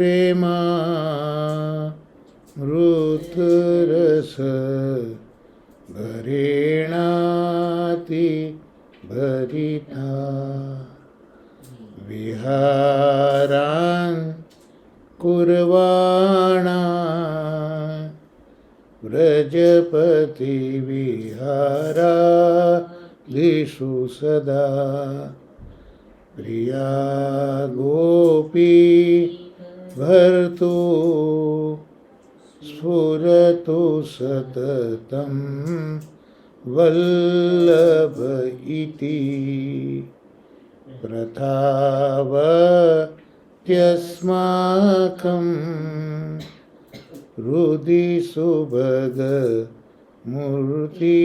પ્રેમામૃતરસ ભરેણાતિ ભરિતા વિહારાન કુર્વાણા વ્રજપતિ વિહારાદિષુ સદા પ્રિયા ગોપી ભર્તુ સ્ફુરતુ સતતમ વલ્લભ ઇતિ પ્રથાવત્યસ્માકં હૃદિ સુભગ મૂર્તિ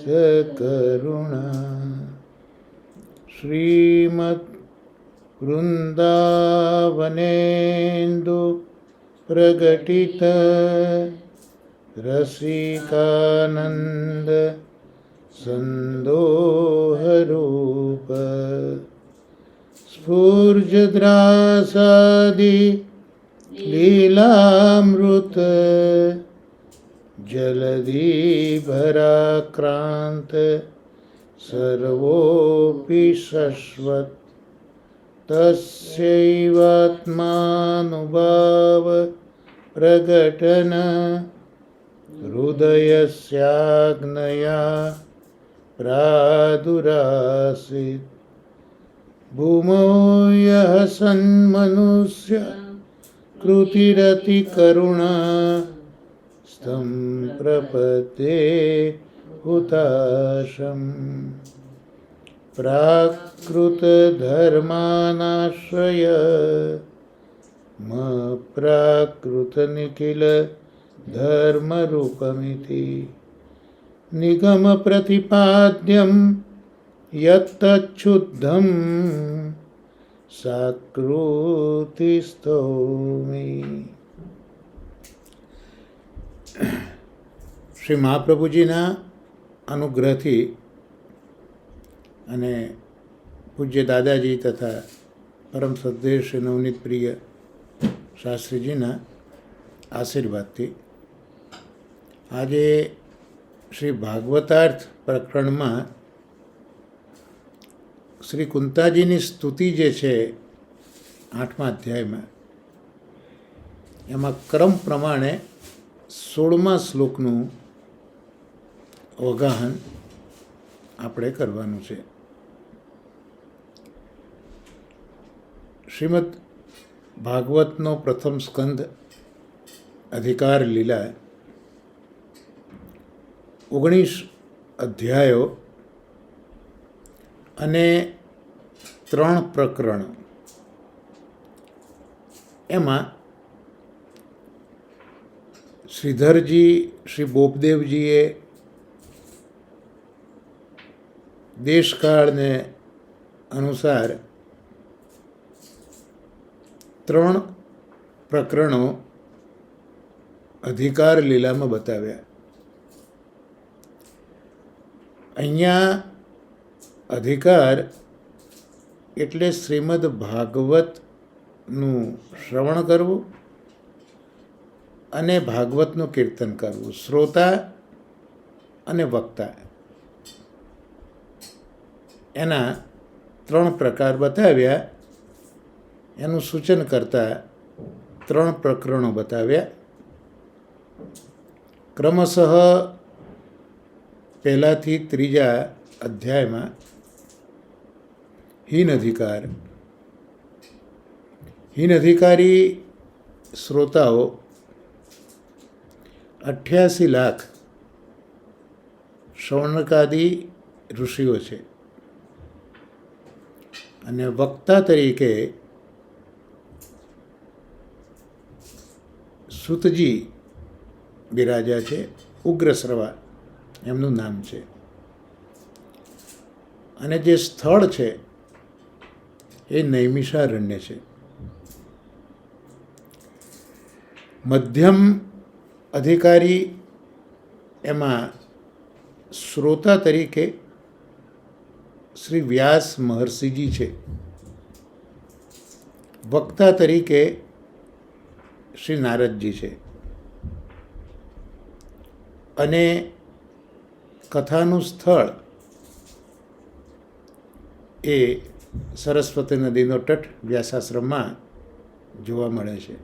સકરુણા શ્રીમદ વૃંદાવનેન્દુ પ્રગટિત રસિકાનંદ સંદોહરૂપ સ્ફૂર્જદ્રાસાદિ લીલામૃત જલધિ ભરાક્રાંત સર્વોપિ શશ્વત તસ્યૈવાત્માનુભાવ પ્રગટન હૃદયસ્યાગ્નયા પ્રાદુરાસીત ભૂમો યઃ સન્મનુષ્ય કૃતિરતિ કરુણા સ્તં પ્રપદ્યે હુતાશમ પ્રાકૃત ધર્માનાશ્રય પ્રાકૃત નિખિલ ધર્મરૂપમિતિ નિગમ પ્રતિપાદ્યમ યત્તચ્છુદ્ધમ સાકૃતિ સ્તૌમિ. શ્રી મહાપ્રભુજીના અનુગ્રહથી અને પૂજ્ય દાદાજી તથા પરમ સદ્દેવ શ્રી નવનીત પ્રિય શાસ્ત્રીજીના આશીર્વાદથી આજે શ્રી ભાગવતાર્થ પ્રકરણમાં શ્રી કુંતાજીની સ્તુતિ જે છે 8મા અધ્યાયમાં, એમાં ક્રમ પ્રમાણે 16મા શ્લોકનું અવગાહન આપણે કરવાનું છે. શ્રીમદ ભાગવતનો પ્રથમ સ્કંદ અધિકાર લીલા 19 અધ્યાયો અને 3 પ્રકરણો. એમાં શ્રીધરજી શ્રી બોપદેવજીએ દેશકાળને અનુસાર 3 પ્રકરણો અધિકાર લીલામાં બતાવ્યા. અહીંયા અધિકાર એટલે શ્રીમદ ભાગવતનું શ્રવણ કરવું અને ભાગવતનું કીર્તન કરવું, શ્રોતા અને વક્તા, એના 3 પ્રકાર બતાવ્યા. એનું સૂચન કરતા 3 પ્રકરણો બતાવ્યા. ક્રમશઃ પહેલાથી 3જા અધ્યાયમાં હીન અધિકાર, હીન અધિકારી શ્રોતાઓ 88 લાખ શૌનકાદી ઋષિઓ છે અને વક્તા તરીકે સુતજી બિરાજા છે. ઉગ્રશ્રવા એમનું નામ છે. અને જે સ્થળ છે એ નૈમિષારણ્ય છે. મધ્યમ અધિકારી એમાં શ્રોતા તરીકે શ્રી વ્યાસ મહર્ષિજી છે. વક્તા તરીકે શ્રી નારદજી છે અને કથાનું સ્થળ એ સરસ્વતી નદીનો તટ વ્યાસાશ્રમમાં જોવા મળે છે.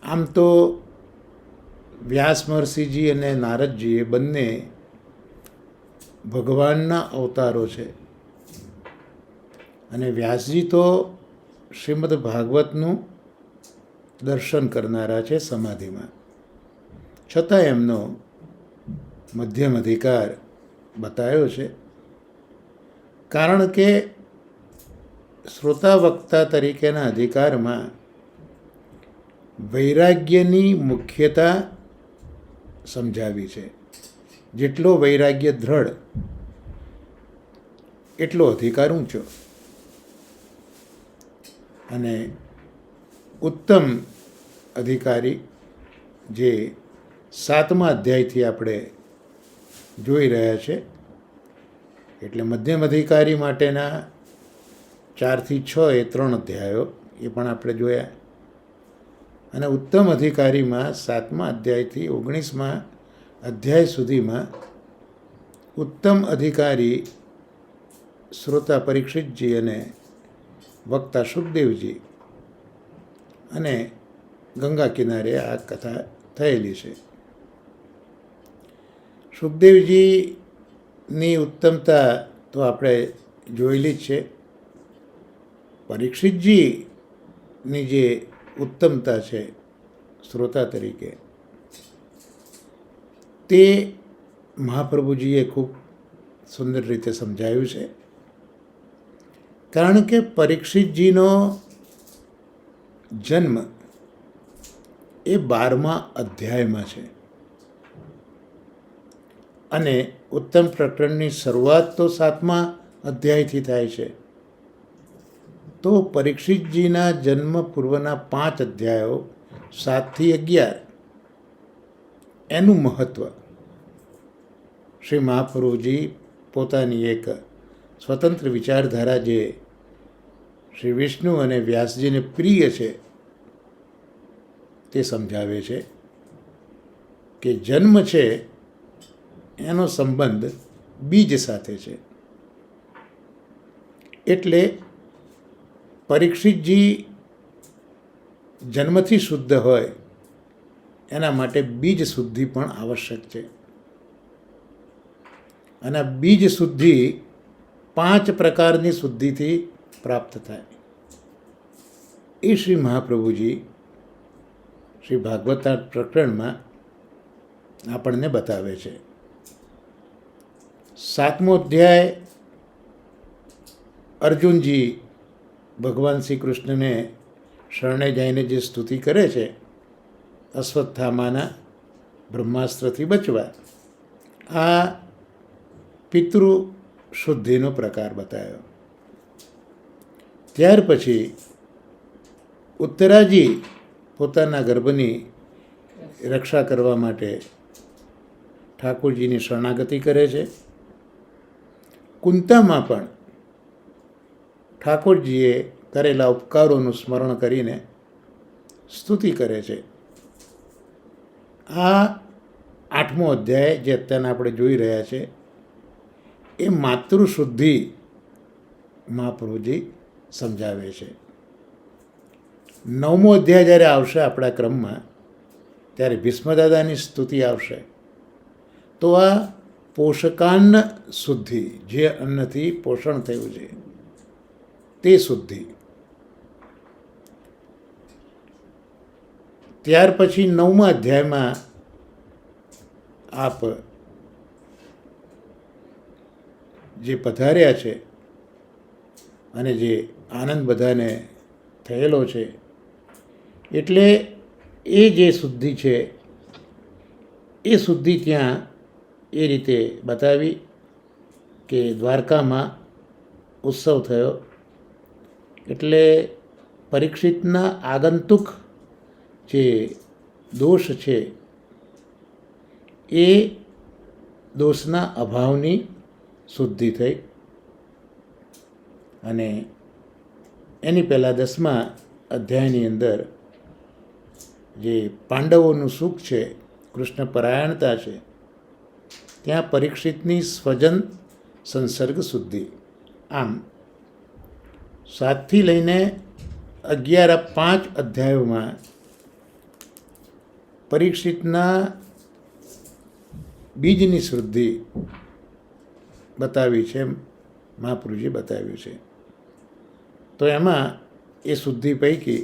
આમ તો વ્યાસ મહર્ષિજી અને નારદજી એ બંને ભગવાનના અવતારો છે અને વ્યાસજી તો શ્રીમદ ભાગવતનું દર્શન કરનારા છે સમાધિમાં, છતાં એમનો મધ્યમ અધિકાર બતાવ્યો છે. કારણ કે શ્રોતા વક્તા તરીકેના અધિકારમાં વૈરાગ્યની મુખ્યતા સમજાવી છે. જેટલો વૈરાગ્ય દ્રઢ એટલો અધિકાર ઊંચો. અને ઉત્તમ અધિકારી જે 7મા અધ્યાયથી આપણે જોઈ રહ્યા છે, એટલે મધ્યમ અધિકારી માટેના 4 થી 6 એ 3 અધ્યાયો એ પણ આપણે જોયા. અને ઉત્તમ અધિકારીમાં 7મા અધ્યાયથી 19મા અધ્યાય સુધીમાં ઉત્તમ અધિકારી શ્રોતા પરીક્ષિતજી અને વક્તા સુખદેવજી અને ગંગા કિનારે આ કથા થયેલી છે. સુખદેવજીની ઉત્તમતા તો આપણે જોયેલી જ છે. પરીક્ષિતજીની જે ઉત્તમતા છે શ્રોતા તરીકે, તે મહાપ્રભુજીએ ખૂબ સુંદર રીતે સમજાવ્યું છે. કારણ કે પરીક્ષિતજીનો જન્મ એ 12મા અધ્યાયમાં છે અને ઉત્તમ પ્રકરણની શરૂઆત તો 7મા અધ્યાયથી થાય છે. તો પરીક્ષિતજીના જન્મ પૂર્વના 5 અધ્યાયો 7 થી 11 એનું મહત્ત્વ શ્રી મહાપ્રભુજી પોતાની એક સ્વતંત્ર વિચારધારા જે શ્રી વિષ્ણુ અને વ્યાસજીને પ્રિય છે તે સમજાવે છે કે જન્મ છે એનો સંબંધ બીજ સાથે છે. એટલે પરીક્ષિતજી જન્મથી શુદ્ધ હોય એના માટે બીજ શુદ્ધિ પણ આવશ્યક છે. અને બીજ શુદ્ધિ 5 પ્રકારની શુદ્ધિથી પ્રાપ્ત થાય એ શ્રી મહાપ્રભુજી શ્રી ભાગવતના પ્રકરણમાં આપણને બતાવે છે. 7મો અધ્યાય અર્જુનજી ભગવાન શ્રી કૃષ્ણને શરણે જઈને જે સ્તુતિ કરે છે અશ્વત્થામાના બ્રહ્માસ્ત્રથી બચવા, આ પિતૃ શુદ્ધિનો પ્રકાર બતાવ્યો. ત્યાર પછી ઉત્તરાજી પોતાના ગર્ભની રક્ષા કરવા માટે ઠાકોરજીની શરણાગતિ કરે છે. કુંતામાં પણ ઠાકોરજીએ કરેલા ઉપકારોનું સ્મરણ કરીને સ્તુતિ કરે છે. આ 8મો અધ્યાય જે અત્યારે આપણે જોઈ રહ્યા છે એ માતૃશુદ્ધિ મહાપ્રભુજી સમજાવે છે. 9મો અધ્યાય જ્યારે આવશે આપણા ક્રમમાં ત્યારે ભીષ્મદાદાની સ્તુતિ આવશે. તો આ પોષકાન્ન શુદ્ધિ, જે અન્નથી પોષણ થયું છે તે શુદ્ધિ. ત્યાર પછી 9મા અધ્યાયમાં આપ જે પધાર્યા છે અને જે આનંદ બધાને થયેલો છે, એટલે એ જે શુદ્ધિ છે એ શુદ્ધિ ત્યાં એ રીતે બતાવી કે દ્વારકામાં ઉત્સવ થયો એટલે પરીક્ષિતના આગંતુક જે દોષ છે એ દોષના અભાવની શુદ્ધિ થઈ. અને એની પહેલાં 10મા અધ્યાયની અંદર જે પાંડવોનું સુખ છે, કૃષ્ણ પરાયણતા છે, ત્યાં પરીક્ષિતની સ્વજન સંસર્ગ શુદ્ધિ. આમ 7થી લઈને 11-5 અધ્યાયોમાં પરીક્ષિતના બીજની શુદ્ધિ બતાવી છે, મહાપ્રભુજી બતાવ્યું છે. તો એમાં એ શુદ્ધિ પૈકી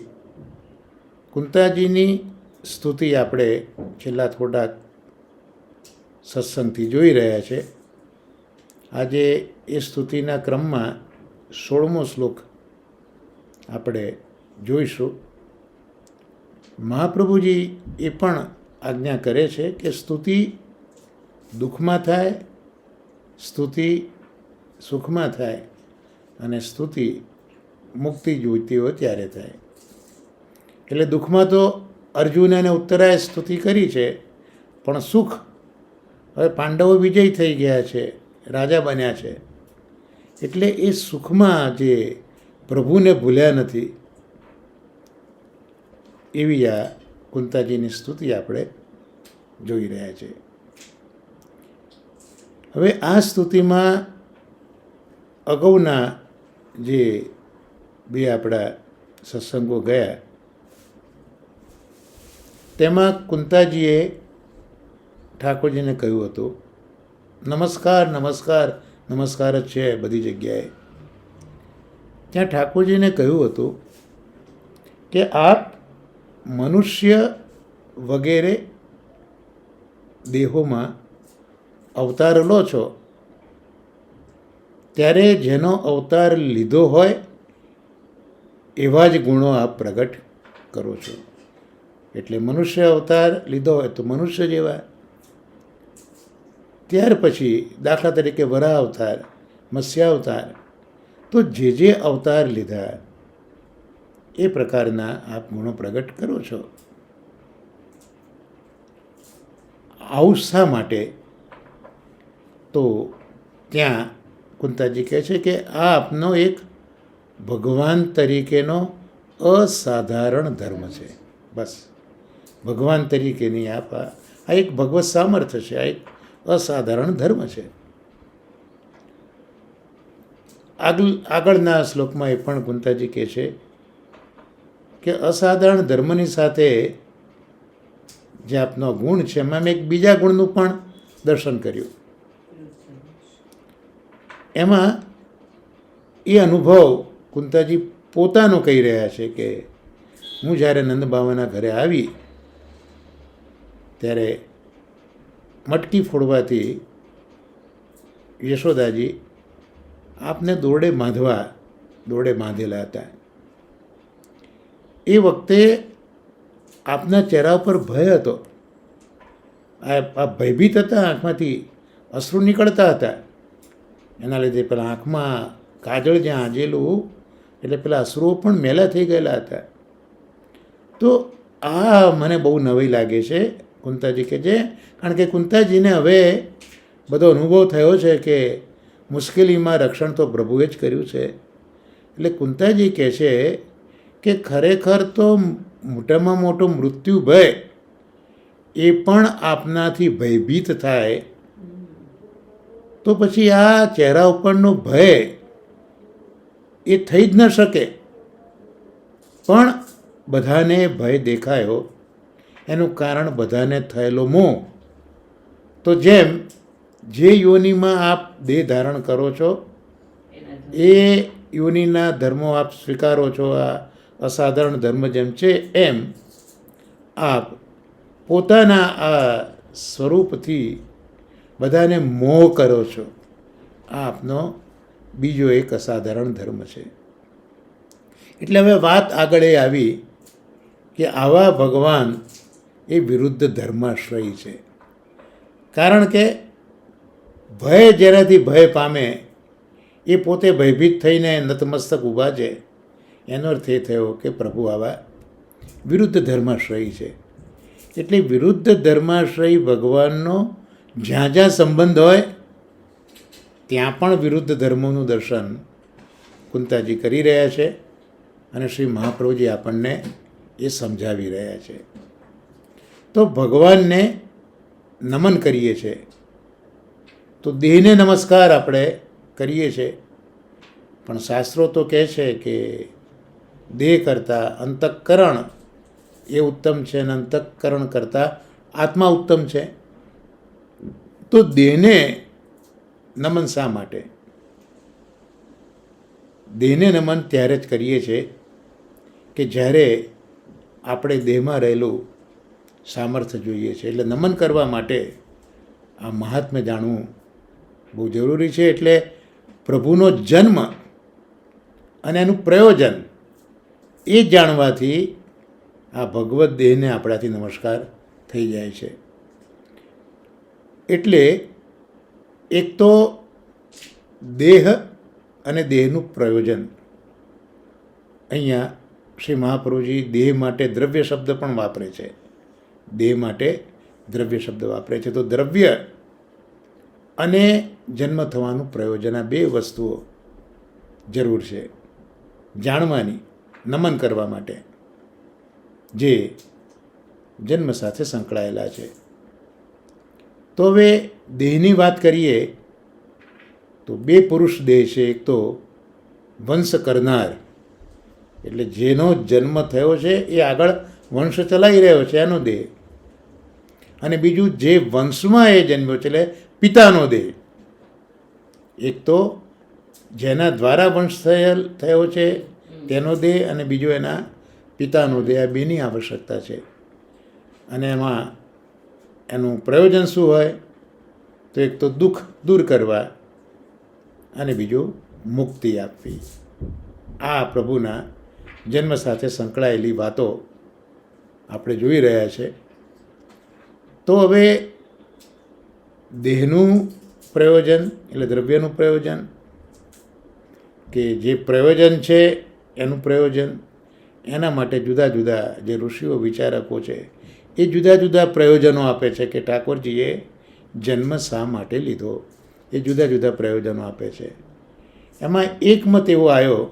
કુંતાજીની સ્તુતિ આપણે છેલ્લા થોડાક સત્સંગથી જોઈ રહ્યા છે. આજે એ સ્તુતિના ક્રમમાં 16મો શ્લોક આપણે જોઈશું. મહાપ્રભુજી એ પણ આજ્ઞા કરે છે કે સ્તુતિ દુઃખમાં થાય, સ્તુતિ સુખમાં થાય, અને સ્તુતિ મુક્તિ જોઈતી હોય ત્યારે થાય. એટલે દુઃખમાં તો અર્જુન અને ઉત્તરાએ સ્તુતિ કરી છે, પણ સુખ, હવે પાંડવો વિજય થઈ ગયા છે, રાજા બન્યા છે, એટલે એ સુખમાં જે પ્રભુને ભૂલ્યા નથી, એવી આ કુંતાજીની સ્તુતિ આપણે જોઈ રહ્યા છે. હવે આ સ્તુતિમાં અગાઉના જે બે આપણા સત્સંગો ગયા તેમાં કુંતાજીએ ઠાકોરજીને કહ્યું હતું, નમસ્કાર નમસ્કાર નમસ્કાર જ છે બધી જગ્યાએ. ત્યાં ઠાકોરજીને કહ્યું હતું કે આપ મનુષ્ય વગેરે દેહોમાં અવતાર લો છો, ત્યારે જેનો અવતાર લીધો હોય એવા જ ગુણો આપ પ્રગટ કરો છો. એટલે મનુષ્ય અવતાર લીધો હોય તો મનુષ્ય જેવા, ત્યાર પછી દાખલા તરીકે વરાહ અવતાર, મત્સ્ય અવતાર, તો જે અવતાર લીધા એ પ્રકારના આપ ગુણો પ્રગટ કરો છો. આવું શા માટે? તો ત્યાં કુંતાજી કહે છે કે આ આપનો એક ભગવાન તરીકેનો અસાધારણ ધર્મ છે. બસ ભગવાન તરીકેની આ એક ભગવત સામર્થ્ય છે, આ એક અસાધારણ ધર્મ છે. આગળના શ્લોકમાં એ પણ કુંતાજી કહે છે કે અસાધારણ ધર્મની સાથે જે આપનો ગુણ છે એમાં મેં એક બીજા ગુણનું પણ દર્શન કર્યું. એમાં એ અનુભવ કુંતાજી પોતાનો કહી રહ્યા છે કે હું જ્યારે નંદબાવાના ઘરે આવી ત્યારે મટકી ફોડવાથી યશોદાજી આપને દોરડે બાંધેલા હતા. એ વખતે આપના ચહેરા ઉપર ભય હતો, આપ ભયભીત હતા, આંખમાંથી અશ્રુ નીકળતા હતા. એના લીધે પેલા આંખમાં કાજળ જ્યાં આજેલું એટલે પેલા અશ્રુઓ પણ મેલા થઈ ગયેલા હતા. તો આ મને બહુ નવાઈ લાગે છે, કુંતાજી કહે છે, કારણ કે કુંતાજીને હવે બધો અનુભવ થયો છે કે મુશ્કેલીમાં રક્ષણ તો પ્રભુએ જ કર્યું છે. એટલે કુંતાજી કહે છે કે ખરેખર તો મોટામાં મોટો મૃત્યુ ભય એ પણ આપનાથી ભયભીત થાય, તો પછી આ ચહેરા ઉપરનો ભય એ થઈ જ ન શકે. પણ બધાને ભય દેખાયો, એનું કારણ બધાને થયેલો મોહ. તો જેમ જે યોનિમાં આપ દેહ ધારણ કરો છો એ યોનિના ધર્મો આપ સ્વીકારો છો, આ અસાધારણ ધર્મ જેમ છે એમ આપ પોતાના આ સ્વરૂપથી બધાને મોહ કરો છો. આ આપનો બીજો એક અસાધારણ ધર્મ છે. એટલે હવે વાત આગળ એ આવી કે આવા ભગવાન એ વિરુદ્ધ ધર્માશ્રયી છે. કારણ કે ભય જેનાથી ભય પામે એ પોતે ભયભીત થઈને નતમસ્તક ઊભા છે. એનો અર્થ એ થયો કે પ્રભુ આવા વિરુદ્ધ ધર્માશ્રયી છે. એટલે વિરુદ્ધ ધર્માશ્રયી ભગવાનનો જ્યાં જ્યાં સંબંધ હોય ત્યાં પણ વિરુદ્ધ ધર્મોનું દર્શન કુંતાજી કરી રહ્યા છે અને શ્રી મહાપ્રભુજી આપણને એ સમજાવી રહ્યા છે. તો ભગવાનને નમન કરીએ છીએ, તો દેહને નમસ્કાર આપણે કરીએ છીએ, પણ શાસ્ત્રો તો કહે છે કે દેહ કરતાં અંતઃકરણ એ ઉત્તમ છે અને અંતઃકરણ કરતાં આત્મા ઉત્તમ છે. તો દેહને નમન શા માટે? દેહને નમન ત્યારે જ કરીએ છીએ કે જ્યારે આપણે દેહમાં રહેલું સામર્થ્ય જોઈએ છે. એટલે નમન કરવા માટે આ મહાત્મ્ય જાણવું બહુ જરૂરી છે. એટલે પ્રભુનો જન્મ અને એનું પ્રયોજન એ જાણવાથી આ ભગવદ્ દેહને આપણાથી નમસ્કાર થઈ જાય છે. એટલે એક તો દેહ અને દેહનું પ્રયોજન. અહીંયા શ્રી મહાપ્રભુજી દેહ માટે દ્રવ્ય શબ્દ પણ વાપરે છે. દેહ માટે દ્રવ્ય શબ્દ વાપરે છે. તો દ્રવ્ય અને જન્મ થવાનું પ્રયોજન, આ બે વસ્તુઓ જરૂર છે જાણવાની નમન કરવા માટે, જે જન્મ સાથે સંકળાયેલા છે. તો હવે દેહની વાત કરીએ તો બે પુરુષ દેહ છે. એક તો વંશ કરનાર, એટલે જેનો જન્મ થયો છે એ આગળ વંશ ચલાવી રહ્યો છે એનો દેહ, અને બીજું જે વંશમાં એ જન્મ્યો છે એટલે પિતાનો દેહ. એક તો જેના દ્વારા વંશ થયો છે તેનો દેહ, અને બીજો એના પિતાનો દેહ. આ બેની આવશ્યકતા છે. અને એમાં એનું પ્રયોજન શું હોય? તો એક તો દુઃખ દૂર કરવા અને બીજું મુક્તિ આપવી. આ પ્રભુના જન્મ સાથે સંકળાયેલી વાતો આપણે જોઈ રહ્યા છે. તો હવે દેહનું પ્રયોજન એટલે દ્રવ્યનું પ્રયોજન, કે જે પ્રયોજન છે એનું પ્રયોજન, એના માટે જુદા જુદા જે ઋષિઓ વિચારકો છે એ જુદા જુદા પ્રયોજનો આપે છે કે ઠાકોરજીએ જન્મ શા માટે લીધો, એ જુદા જુદા પ્રયોજનો આપે છે. એમાં એક મત એવો આવ્યો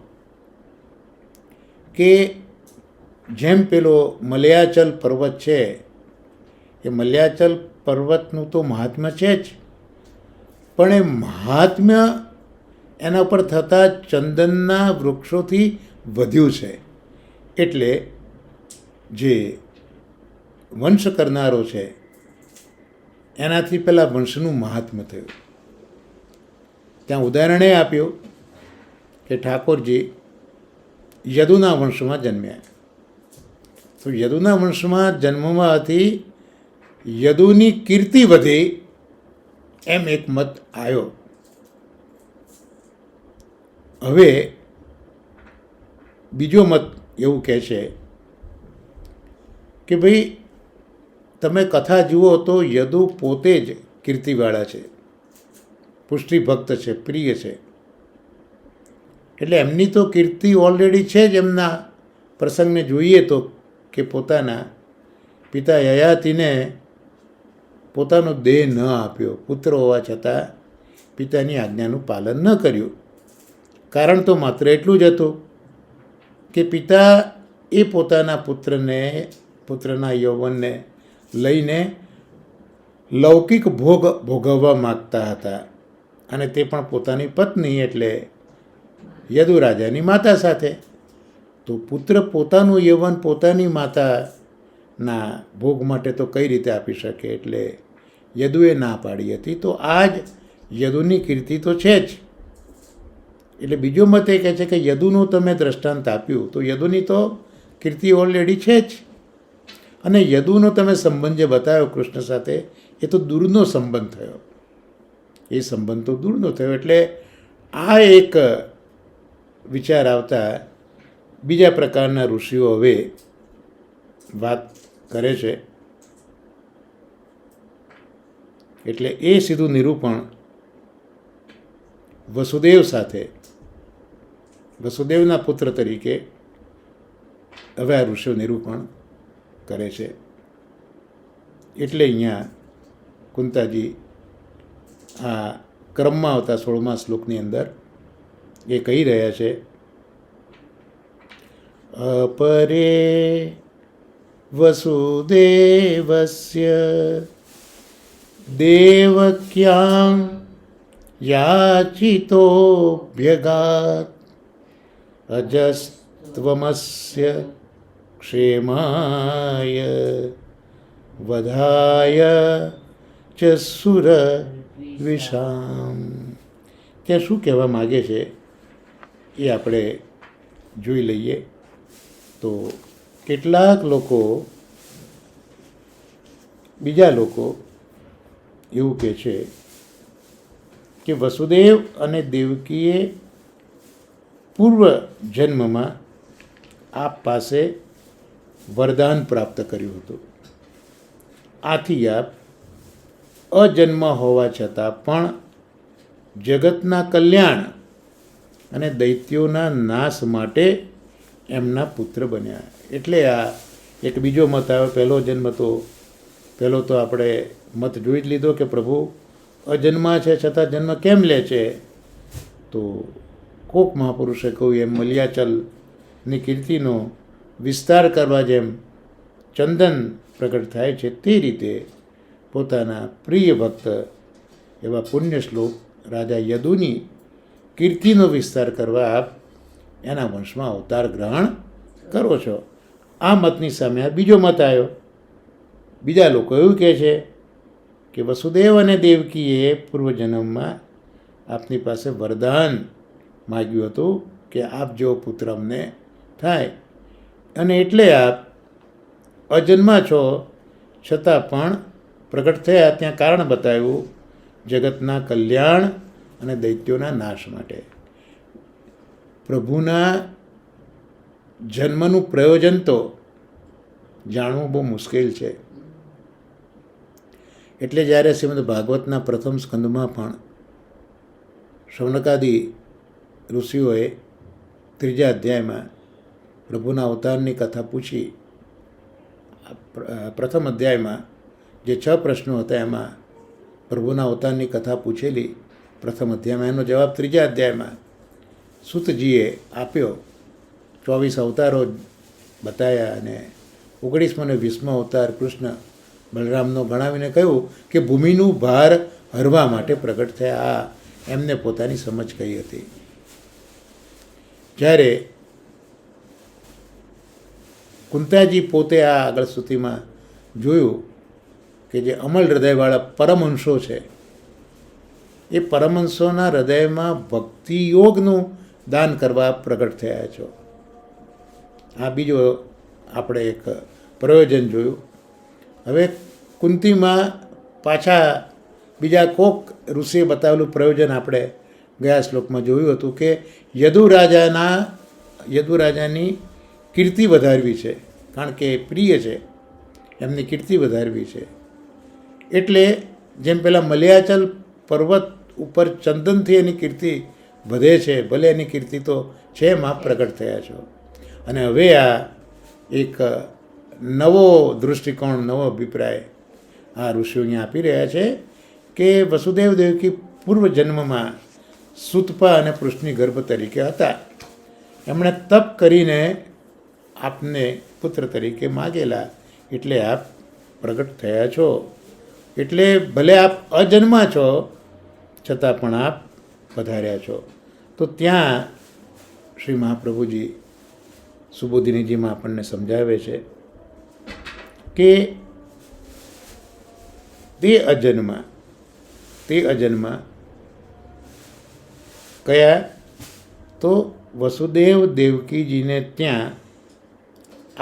કે જેમ પેલો મલયાચલ પર્વત છે, એ મલયાચલ પર્વતનું તો મહાત્મ્ય છે જ, પણ એ મહાત્મ્ય એના પર થતા ચંદનના વૃક્ષોથી વધ્યું છે. એટલે જે વંશ કરનારો છે એનાથી પહેલાં વંશનું મહાત્મ્ય થયું. ત્યાં ઉદાહરણે આપ્યું કે ઠાકોરજી યદુના વંશમાં જન્મ્યા. તો યદુના વંશમાં જન્મવાથી યદુની કીર્તિ વધી, એમ એક મત આવ્યો. હવે બીજો મત એવું કહે છે કે ભાઈ તમે કથા જુઓ તો યદુ પોતે જ કીર્તિવાળા છે, પુષ્ટિ ભક્ત છે, પ્રિય છે. એટલે એમની તો કીર્તિ ઓલરેડી છે જ. એમના પ્રસંગને જોઈએ તો કે પોતાના પિતા યયાતિને પોતાનો દેહ ન આપ્યો, પુત્ર હોવા છતાં પિતાની આજ્ઞાનું પાલન ન કર્યું. કારણ તો માત્ર એટલું જ હતું કે પિતા એ પોતાના પુત્રના યૌવનને લઈને લૌકિક ભોગ ભોગવવા માગતા હતા, અને તે પણ પોતાની પત્ની એટલે યદુ રાજાની માતા સાથે. તો પુત્ર પોતાનું યૌવન પોતાની માતાના ભોગ માટે તો કઈ રીતે આપી શકે? એટલે યદુએ ના પાડી હતી. તો આ જ યદુની કીર્તિ તો છે જ. એટલે બીજો મત એ કહે છે કે યદુનું તમે દ્રષ્ટાંત આપ્યું તો યદુની તો કીર્તિ ઓલરેડી છે જ, અને યદુનો તમે સંબંધ જે બતાવ્યો કૃષ્ણ સાથે, એ તો દૂરનો સંબંધ થયો. એ સંબંધ તો દૂરનો થયો. એટલે આ એક વિચાર આવતા બીજા પ્રકારના ઋષિઓ હવે વાત કરે છે. એટલે એ સીધું નિરૂપણ વસુદેવ સાથે, વસુદેવના પુત્ર તરીકે હવે આ ઋષિઓ નિરૂપણ કરે છે. એટલે અહીંયા કુંતાજી આ ક્રમમાં આવતા 16મા શ્લોકની અંદર એ કહી રહ્યા છે, અપરે વસુદેવસ્ય દેવક્યાં યાચિતોભ્યગાત અજસ્ત્વમસ્ય ક્ષેમાય વધાય ચ સુર વિષામ. ત્યાં શું કહેવા માગે છે એ આપણે જોઈ લઈએ. તો કેટલાક લોકો, બીજા લોકો એવું કહે છે કે વસુદેવ અને દેવકીએ પૂર્વ જન્મમાં આપ પાસે વરદાન પ્રાપ્ત કર્યું હતું. આથી આપ અજન્મ હોવા છતાં પણ જગતના કલ્યાણ અને દૈત્યોના નાશ માટે એમના પુત્ર બન્યા. એટલે આ એક બીજો મત આવ્યો. પહેલો તો આપણે મત જોઈ જ લીધો કે પ્રભુ અજન્મા છે છતાં જન્મ કેમ લે છે. તો કોક મહાપુરુષે કહ્યું એમ મલ્યાચલની કીર્તિનો વિસ્તાર કરવા જેમ ચંદન પ્રગટ થાય છે તે રીતે પોતાના પ્રિય ભક્ત એવા પુણ્ય શ્લોક રાજા યદુની કીર્તિનો વિસ્તાર કરવા આપ એના વંશમાં અવતાર ગ્રહણ કરો છો. આ મતની સામે આ બીજો મત આવ્યો. બીજા લોકો એવું કહે છે કે વસુદેવ અને દેવકીએ પૂર્વજન્મમાં આપની પાસે વરદાન માગ્યું હતું કે આપ જેવો પુત્ર અમને થાય, અને એટલે આપ અજન્મા છો છતાં પણ પ્રગટ થયા. ત્યાં કારણ બતાવ્યું જગતના કલ્યાણ અને દૈત્યોના નાશ માટે. પ્રભુના જન્મનું પ્રયોજન તો જાણવું બહુ મુશ્કેલ છે. એટલે જ્યારે શ્રીમદ ભાગવતના પ્રથમ સ્કંદમાં પણ શૌનકાદિ ઋષિઓએ ત્રીજા અધ્યાયમાં પ્રભુના અવતારની કથા પૂછી. પ્રથમ અધ્યાયમાં જે 6 પ્રશ્નો હતા એમાં પ્રભુના અવતારની કથા પૂછેલી પ્રથમ અધ્યાયમાં, એનો જવાબ ત્રીજા અધ્યાયમાં સૂતજીએ આપ્યો. 24 અવતારો બતાવ્યા અને 19મો અને 20મો અવતાર કૃષ્ણ બલરામનો ગણાવીને કહ્યું કે ભૂમિનું ભાર હરવા માટે પ્રગટ થયા. આ એમને પોતાની સમજ કહી હતી. જ્યારે કુંતાજી પોતે આ આગળ સુધીમાં જોયું કે જે અમલ હૃદયવાળા પરમહંસો છે એ પરમહંસોના હૃદયમાં ભક્તિ યોગનું દાન કરવા પ્રગટ થયા છો. આ બીજો આપણે એક પ્રયોજન જોયું. હવે કુંતીમાં પાછા બીજા કોક ઋષિએ બતાવેલું પ્રયોજન આપણે ગયા શ્લોકમાં જોયું હતું કે યદુ રાજાની કીર્તિ વધારવી છે, કારણ કે પ્રિય છે, એમની કીર્તિ વધારવી છે. એટલે જેમ પેલા મલયાચલ પર્વત ઉપર ચંદનથી એની કીર્તિ વધે છે, ભલે એની કીર્તિ તો છે એમાં પ્રગટ થયા છો. અને હવે આ એક નવો દૃષ્ટિકોણ, નવો અભિપ્રાય આ ઋષિઓ અહીંયા આપી રહ્યા છે કે વસુદેવ દેવકી પૂર્વ જન્મમાં સુતપા અને પૃષ્ણની ગર્ભ તરીકે હતા. એમણે તપ કરીને આપને પુત્ર તરીકે માગેલા, એટલે આપ પ્રગટ થયા છો. એટલે ભલે આપ અજન્મા છો છતાં પણ આપ પધાર્યા છો. તો ત્યાં શ્રી મહાપ્રભુજી સુબોધિનીજીમાં આપણને સમજાવે છે કે તે અજન્મા કયા? તો વસુદેવ દેવકીજીને ત્યાં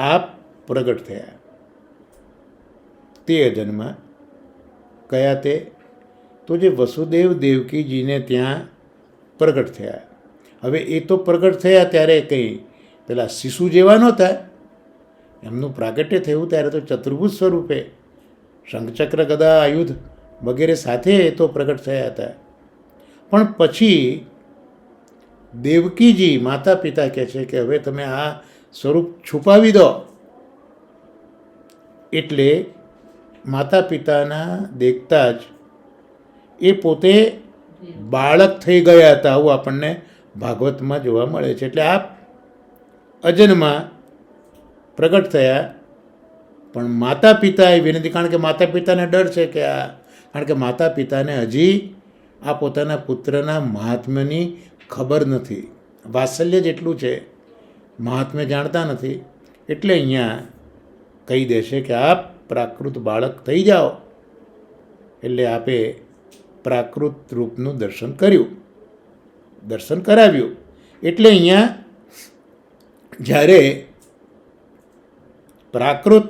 આપ પ્રગટ થયા. તે અજન્મા કયા? તે તો જે વસુદેવ દેવકીજીને ત્યાં પ્રગટ થયા. હવે એ તો પ્રગટ થયા ત્યારે કંઈ પેલા શિશુ જેવા નહોતા. એમનું પ્રાગટ્ય થયું ત્યારે તો ચતુર્ભુજ સ્વરૂપે શંખચક્ર ગદા આયુધ વગેરે સાથે એ તો પ્રગટ થયા હતા. પણ પછી દેવકીજી માતા પિતા કહે છે કે હવે તમે આ સ્વરૂપ છુપાવી દો. એટલે માતા પિતાના દેખતા જ એ પોતે બાળક થઈ ગયા હતા, આવું આપણને ભાગવતમાં જોવા મળે છે. એટલે આપ અજન્મા પ્રગટ થયા પણ માતા પિતા એ વિનંતી, કારણ કે માતા પિતાને ડર છે કે કારણ કે માતા પિતાને હજી આ પોતાના પુત્રના મહાત્મ્યની ખબર નથી, વાત્સલ્ય જેટલું છે, મહાત્મ્ય જાણતા નથી. એટલે અહીંયા કહી દેશે કે આપ પ્રાકૃત બાળક થઈ જાઓ. એટલે આપે પ્રાકૃત રૂપનું દર્શન કર્યું, દર્શન કરાવ્યું. એટલે અહીંયા જ્યારે પ્રાકૃત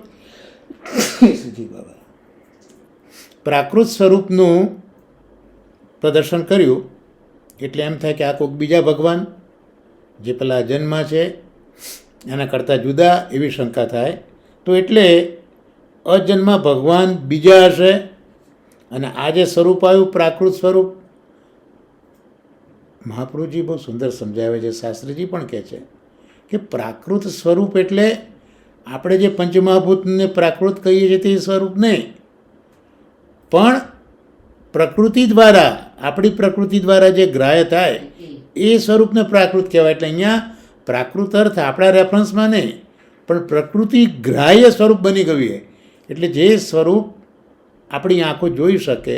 સ્વરૂપનું પ્રદર્શન કર્યું એટલે એમ થાય કે આ કોઈક બીજા ભગવાન જે પેલા જન્મમાં છે એના કરતાં જુદા, એવી શંકા થાય. તો એટલે અજન્મા ભગવાન બીજા હશે અને આ જે સ્વરૂપ આવ્યું પ્રાકૃત સ્વરૂપ, મહાપ્રભુજી બહુ સુંદર સમજાવે છે, શાસ્ત્રીજી પણ કહે છે કે પ્રાકૃત સ્વરૂપ એટલે આપણે જે પંચમહાભૂતને પ્રાકૃત કહીએ છીએ તે સ્વરૂપ નહીં, પણ પ્રકૃતિ દ્વારા, આપણી પ્રકૃતિ દ્વારા જે ગ્રાહ્ય થાય એ સ્વરૂપને પ્રાકૃત કહેવાય. એટલે અહીંયા પ્રાકૃત અર્થ આપણા રેફરન્સમાં નહીં, પણ પ્રકૃતિ ગ્રાહ્ય સ્વરૂપ બની ગયું છે. એટલે જે સ્વરૂપ આપણી આંખો જોઈ શકે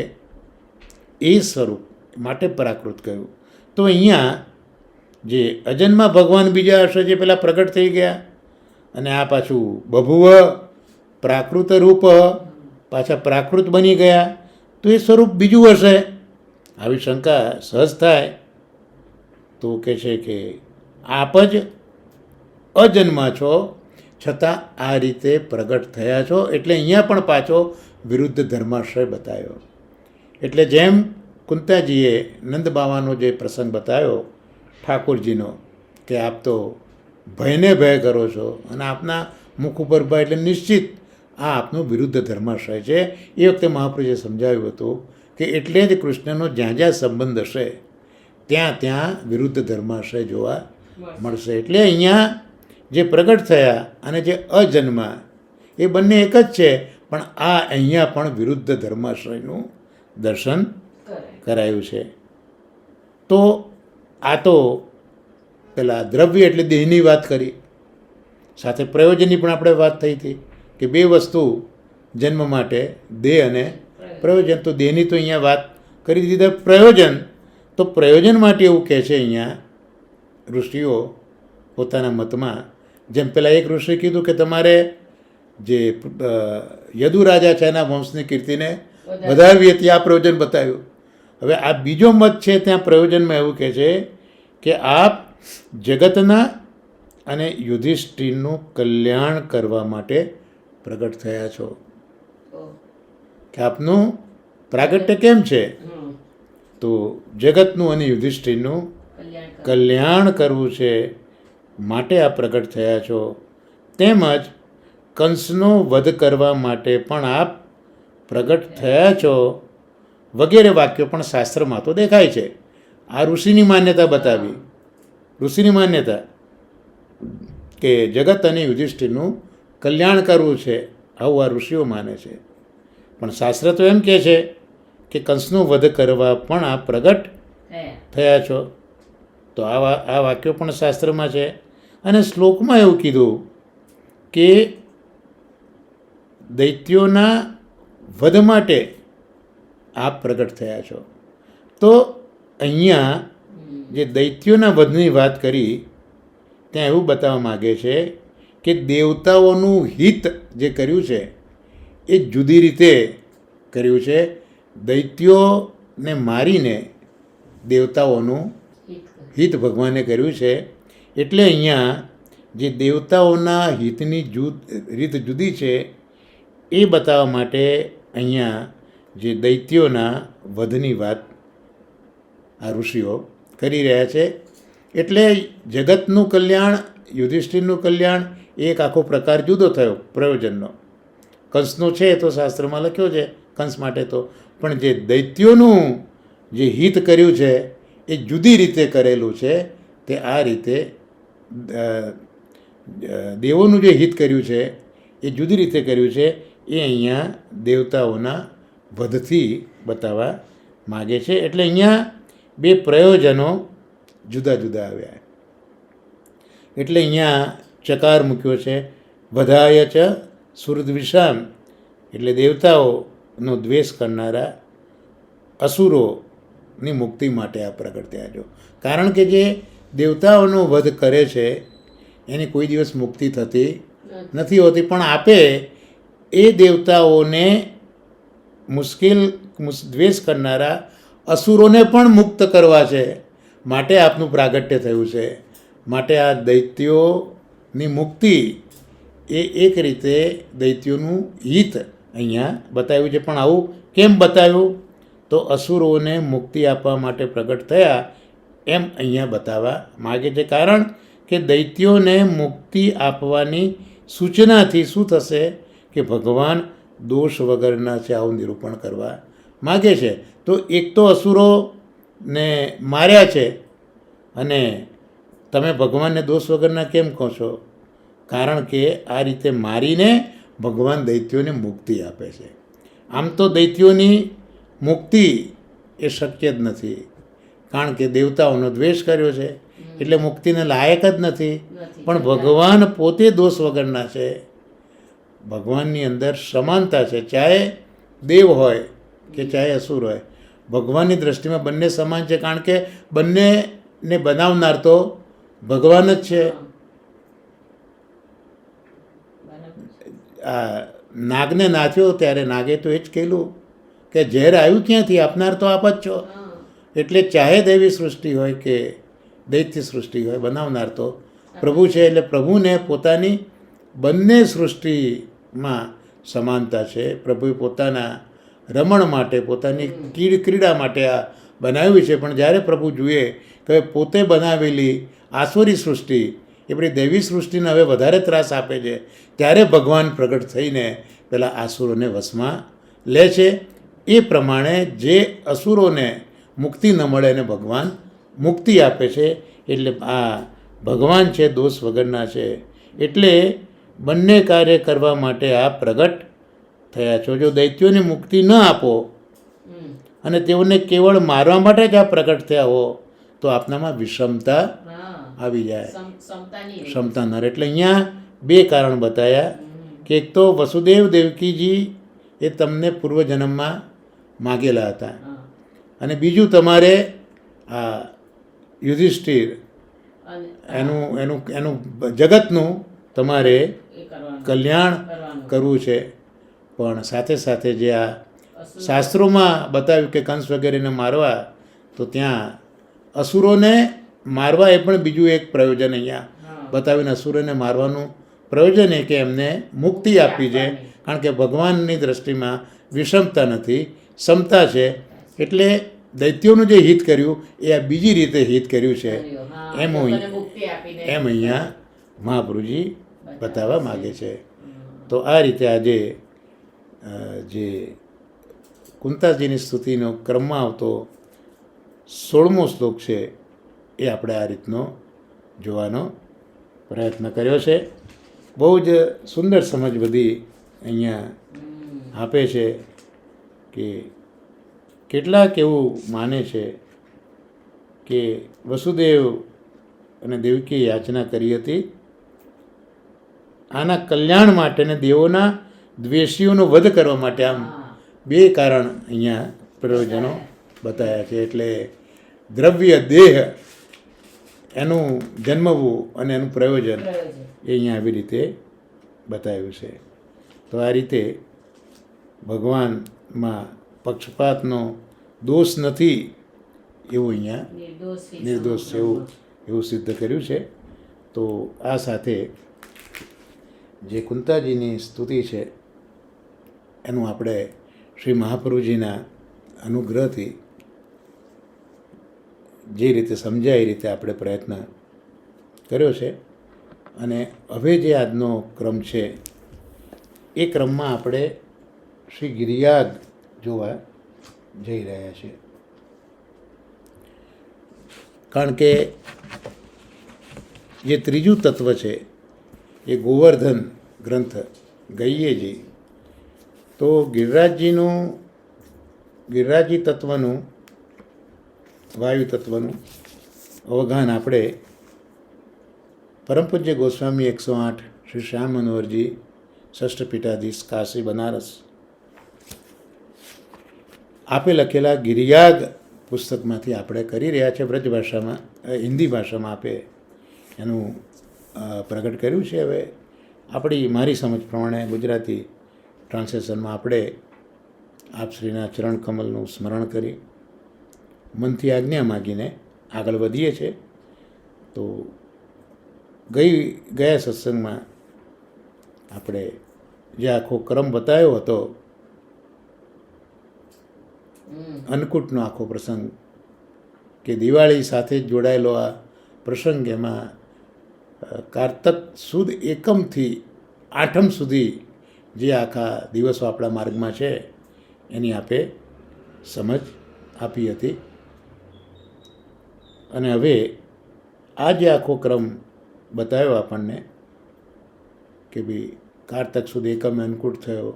એ સ્વરૂપ માટે પ્રાકૃત કહ્યું. તો અહીંયા જે અજન્મા ભગવાન બીજા હશે જે પેલા પ્રગટ થઈ ગયા, અને આ પાછું બભુવ પ્રાકૃત રૂપ, પાછા પ્રાકૃત બની ગયા, તો એ સ્વરૂપ બીજું હશે. આવી શંકા સહજ થાય. તો કહે છે કે આપ જ અજન્મા છો છતાં આ રીતે પ્રગટ થયા છો. એટલે અહીંયા પણ પાછો વિરુદ્ધ ધર્માશ્રય બતાવ્યો. એટલે જેમ કુંતાજીએ નંદ બાવાનો જે પ્રસંગ બતાવ્યો ઠાકોરજીનો કે આપ તો ભયને ભય કરો છો અને આપના મુખ ઉપર ભય, એટલે નિશ્ચિત આ આપનું વિરુદ્ધ ધર્માશ્રય છે. એ વખતે મહાપ્રભુએ સમજાવ્યું હતું કે એટલે જ કૃષ્ણનો જ્યાં જ્યાં સંબંધ હશે ત્યાં ત્યાં વિરુદ્ધ ધર્માશ્રય જોવા મળશે. એટલે અહીંયા જે પ્રગટ થયા અને જે અજન્મા એ બંને એક જ છે, પણ આ અહીંયા પણ વિરુદ્ધ ધર્માશ્રયનું દર્શન કરાયું છે. તો આ તો પેલા દ્રવ્ય એટલે દેહની વાત કરી, સાથે પ્રયોજનની પણ આપણે વાત થઈ હતી કે બે વસ્તુ જન્મ માટે, દેહ અને પ્રયોજન. તો દેહની તો અહીંયા વાત કરી દીધા. પ્રયોજન, તો પ્રયોજન માટે એવું કહે છે અહીંયા ઋષિઓ પોતાના મતમાં, જેમ પેલા એક ઋષિ કીધું કે તમારે જે યદુ રાજા છે એના વંશની કીર્તિને વધારવી હતી, આ પ્રયોજન બતાવ્યું. હવે આ બીજો મત છે ત્યાં પ્રયોજનમાં એવું કહે છે કે આપ જગતના અને યુધિષ્ઠિરનું કલ્યાણ કરવા માટે પ્રગટ થયા છો. કે આપનું પ્રાગટ્ય કેમ છે? તો જગતનું અને યુધિષ્ઠિરનું કલ્યાણ કરવું છે માટે આ પ્રગટ થયા છો. તેમજ કંસનો વધ કરવા માટે પણ આપ પ્રગટ થયા છો વગેરે વાક્યો પણ શાસ્ત્રમાં તો દેખાય છે. આ ઋષિની માન્યતા બતાવી, ઋષિની માન્યતા કે જગત અને યુધિષ્ઠિરનું કલ્યાણ કરવું છે, આવું આ ઋષિઓ માને છે. પણ શાસ્ત્ર તો એમ કહે છે કે કંસનો વધ કરવા પણ આ પ્રગટ થયા છો. તો આ વાક્યો પણ શાસ્ત્રમાં છે. અને શ્લોકમાં એવું કીધું કે દૈત્યોના વધ માટે આપ પ્રગટ થયા છો. તો અહીંયા જે દૈત્યોના વધની વાત કરી ત્યાં એવું બતાવવા માગે છે કે દેવતાઓનું હિત જે કર્યું છે એ જુદી રીતે કર્યું છે. દૈત્યોને મારીને દેવતાઓનું હિત ભગવાને કર્યું છે. એટલે અહીંયા જે દેવતાઓના હિતની રીત જુદી છે એ બતાવવા માટે અહીંયા જે દૈત્યોના વધની વાત આ ઋષિઓ કરી રહ્યા છે. એટલે જગતનું કલ્યાણ, યુધિષ્ઠિરનું કલ્યાણ એક આખો પ્રકાર જુદો થયો પ્રયોજનનો. કંસનો છે તો શાસ્ત્રમાં લખ્યો છે કંસ માટે તો, પણ જે દૈત્યોનું જે હિત કર્યું છે એ જુદી રીતે કરેલું છે. તે આ રીતે દેવોનું જે હિત કર્યું છે એ જુદી રીતે કર્યું છે. એ અહીંયા દેવતાઓના વધથી બતાવવા માગે છે. એટલે અહીંયા બે પ્રયોજનો જુદા જુદા આવ્યા. એટલે અહીંયા ચકાર મૂક્યો છે, વધાય ચ સુરદ્વિષામ એટલે દેવતાઓનો દ્વેષ કરનારા અસુરોની મુક્તિ માટે આ પ્રગટ થયા છો. કારણ કે જે દેવતાઓનો વધ કરે છે એની કોઈ દિવસ મુક્તિ થતી નથી હોતી, પણ આપે એ દેવતાઓને દ્વેષ કરનારા અસુરોને પણ મુક્ત કરવા છે માટે આપનું પ્રાગટ્ય થયું છે. માટે આ દૈત્યોની મુક્તિ એ એક રીતે દૈત્યોનું હિત અહીંયા બતાવ્યું છે. પણ આવું કેમ બતાવ્યું? તો અસુરોને મુક્તિ આપવા માટે પ્રગટ થયા એમ અહીંયા બતાવવા માગે છે. કારણ કે દૈત્યોને મુક્તિ આપવાની સૂચનાથી શું થશે કે ભગવાન દોષ વગરના છે આવું નિરૂપણ કરવા માગે છે. તો એક તો અસુરોને માર્યા છે અને તમે ભગવાનને દોષ વગરના કેમ કહો છો? કારણ કે આ રીતે મારીને ભગવાન દૈત્યોને મુક્તિ આપે છે. આમ તો દૈત્યોની મુક્તિ એ શક્ય જ નથી, કારણ કે દેવતાઓનો દ્વેષ કર્યો છે એટલે મુક્તિને લાયક જ નથી. પણ ભગવાન પોતે દોષ વગરના છે. ભગવાનની અંદર સમાનતા છે, ચાહે દેવ હોય કે ચાહે અસુર હોય. ભગવાનની દ્રષ્ટિમાં બંને સમાન છે, કારણ કે બંનેને બનાવનાર તો ભગવાન જ છે. આ નાગને નાથ્યો ત્યારે નાગે તો એ જ કહેલું કે ઝેર આવ્યું ક્યાંથી, આપનાર તો આપ જ છો. એટલે ચાહે દૈવી સૃષ્ટિ હોય કે દૈત્ય સૃષ્ટિ હોય, બનાવનાર તો પ્રભુ છે. એટલે પ્રભુને પોતાની બંને સૃષ્ટિમાં સમાનતા છે. પ્રભુએ પોતાના રમણ માટે, પોતાની ક્રીડા માટે આ બનાવ્યું છે. પણ જ્યારે પ્રભુ જુએ કે પોતે બનાવેલી આસુરી સૃષ્ટિ એ બધી દૈવી સૃષ્ટિને હવે વધારે ત્રાસ આપે છે, ત્યારે ભગવાન પ્રગટ થઈને પેલા આસુરોને વશમાં લે છે. એ પ્રમાણે જે અસુરોને મુક્તિ ન મળે એને ભગવાન મુક્તિ આપે છે. એટલે આ ભગવાન છે દોષ વગરના છે. એટલે બંને કાર્ય કરવા માટે આ પ્રગટ થયા છો. જો દૈત્યોની મુક્તિ ન આપો અને તેઓને કેવળ મારવા માટે જ આ પ્રગટ થયા હો તો આપનામાં વિષમતા આવી જાય, ક્ષમતા ન રહે. એટલે અહીંયા બે કારણ બતાવ્યા કે એક તો વસુદેવ દેવકીજી એ તમને પૂર્વજન્મમાં માગેલા હતા, અને બીજું તમારે આ યુધિષ્ઠિર એનું જગતનું તમારે કલ્યાણ કરવું છે. પણ સાથે સાથે જે આ શાસ્ત્રોમાં બતાવ્યું કે કંસ વગેરેને મારવા, તો ત્યાં અસુરોને મારવા એ પણ બીજું એક પ્રયોજન અહીંયા બતાવીને અસુરોને મારવાનું પ્રયોજન એ કે એમને મુક્તિ આપી છે. કારણ કે ભગવાનની દ્રષ્ટિમાં વિષમતા નથી, સમતા છે. એટલે દૈત્યોનું જે હિત કર્યું એ આ બીજી રીતે હિત કર્યું છે એમ અહીંયા મહાપ્રભુજી બતાવવા માગે છે. તો આ રીતે આજે જે કુંતાજીની સ્તુતિનો ક્રમમાં આવતો 16મો શ્લોક છે એ આપણે આ રીતનો જોવાનો પ્રયત્ન કર્યો છે. બહુ જ સુંદર સમજ બધી અહીંયા આપે છે કે કેટલાક એવું માને છે કે વસુદેવ અને દેવકીએ યાચના કરી હતી આના કલ્યાણ માટે ને દેવોના દ્વેષીઓનો વધ કરવા માટે. આમ બે કારણ અહીંયા પ્રયોજનો બતાવ્યા છે. એટલે દ્રવ્ય દેહ એનું જન્મવું અને એનું પ્રયોજન એ અહીંયા આવી રીતે બતાવ્યું છે. તો આ રીતે ભગવાનમાં પક્ષપાતનો દોષ નથી એવું અહીંયા નિર્દોષ છે એવું સિદ્ધ કર્યું છે. તો આ સાથે જે કુંતાજીની સ્તુતિ છે એનું આપણે શ્રી મહાપ્રભુજીના અનુગ્રહથી જે રીતે સમજાય એ રીતે આપણે પ્રયત્ન કર્યો છે. અને હવે જે આજનો ક્રમ છે એ ક્રમમાં આપણે શ્રી ગિરિયાદ જોવા જઈ રહ્યા છીએ. કારણ કે જે ત્રીજું તત્વ છે એ ગોવર્ધન ગ્રંથ ગઈએજી, તો ગિરિરાજી તત્વનું, વાયુ તત્વનું અવગાહન આપણે પરમ પૂજ્ય ગોસ્વામી 108 શ્રી શ્યામ મનોહરજી ષષ્ઠપીઠાધીશ કાશી બનારસ, આપે લખેલા ગિરિયાગ પુસ્તકમાંથી આપણે કરી રહ્યા છે વ્રજ ભાષામાં, હિન્દી ભાષામાં આપે એનું પ્રગટ કર્યું છે. હવે મારી સમજ પ્રમાણે ગુજરાતી ટ્રાન્સલેશનમાં આપણે આપશ્રીના ચરણ કમલનું સ્મરણ કરી મનથી આજ્ઞા માગીને આગળ વધીએ છીએ. તો ગયા સત્સંગમાં આપણે જે આખો ક્રમ બતાવ્યો હતો, અન્નકૂટનો આખો પ્રસંગ, કે દિવાળી સાથે જ જોડાયેલો આ પ્રસંગ, એમાં કારતક સુદ એકમથી આઠમ સુધી જે આખા દિવસો આપણા માર્ગમાં છે એની આપે સમજ આપી હતી. અને હવે આ જે આખો ક્રમ બતાવ્યો આપણને કે ભાઈ કારતક સુદ એકમ અન્નકૂટ થયો,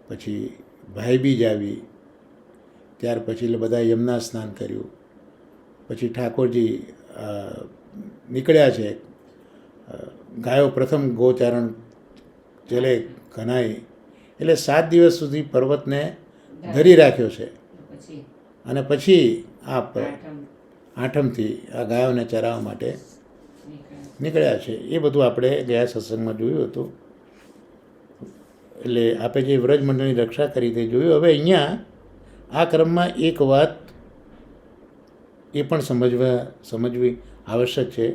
પછી ભાઈ બીજ આવી, ત્યાર પછી બધા યમુના સ્નાન કર્યું, પછી ઠાકોરજી નીકળ્યા છે, ગાયો પ્રથમ ગોચારણ ચલે ઘનાઈ, એટલે 7 દિવસ સુધી પર્વતને ધરી રાખ્યો છે. અને પછી આ આઠમથી આ ગાયોને ચરાવવા માટે નીકળ્યા છે. એ બધું આપણે ગયા સત્સંગમાં જોયું હતું. એટલે આપણે જે વ્રજ મંડળની રક્ષા કરી તે જોયું. હવે અહીંયા આ ક્રમમાં એક વાત એ પણ સમજવી આવશ્યક છે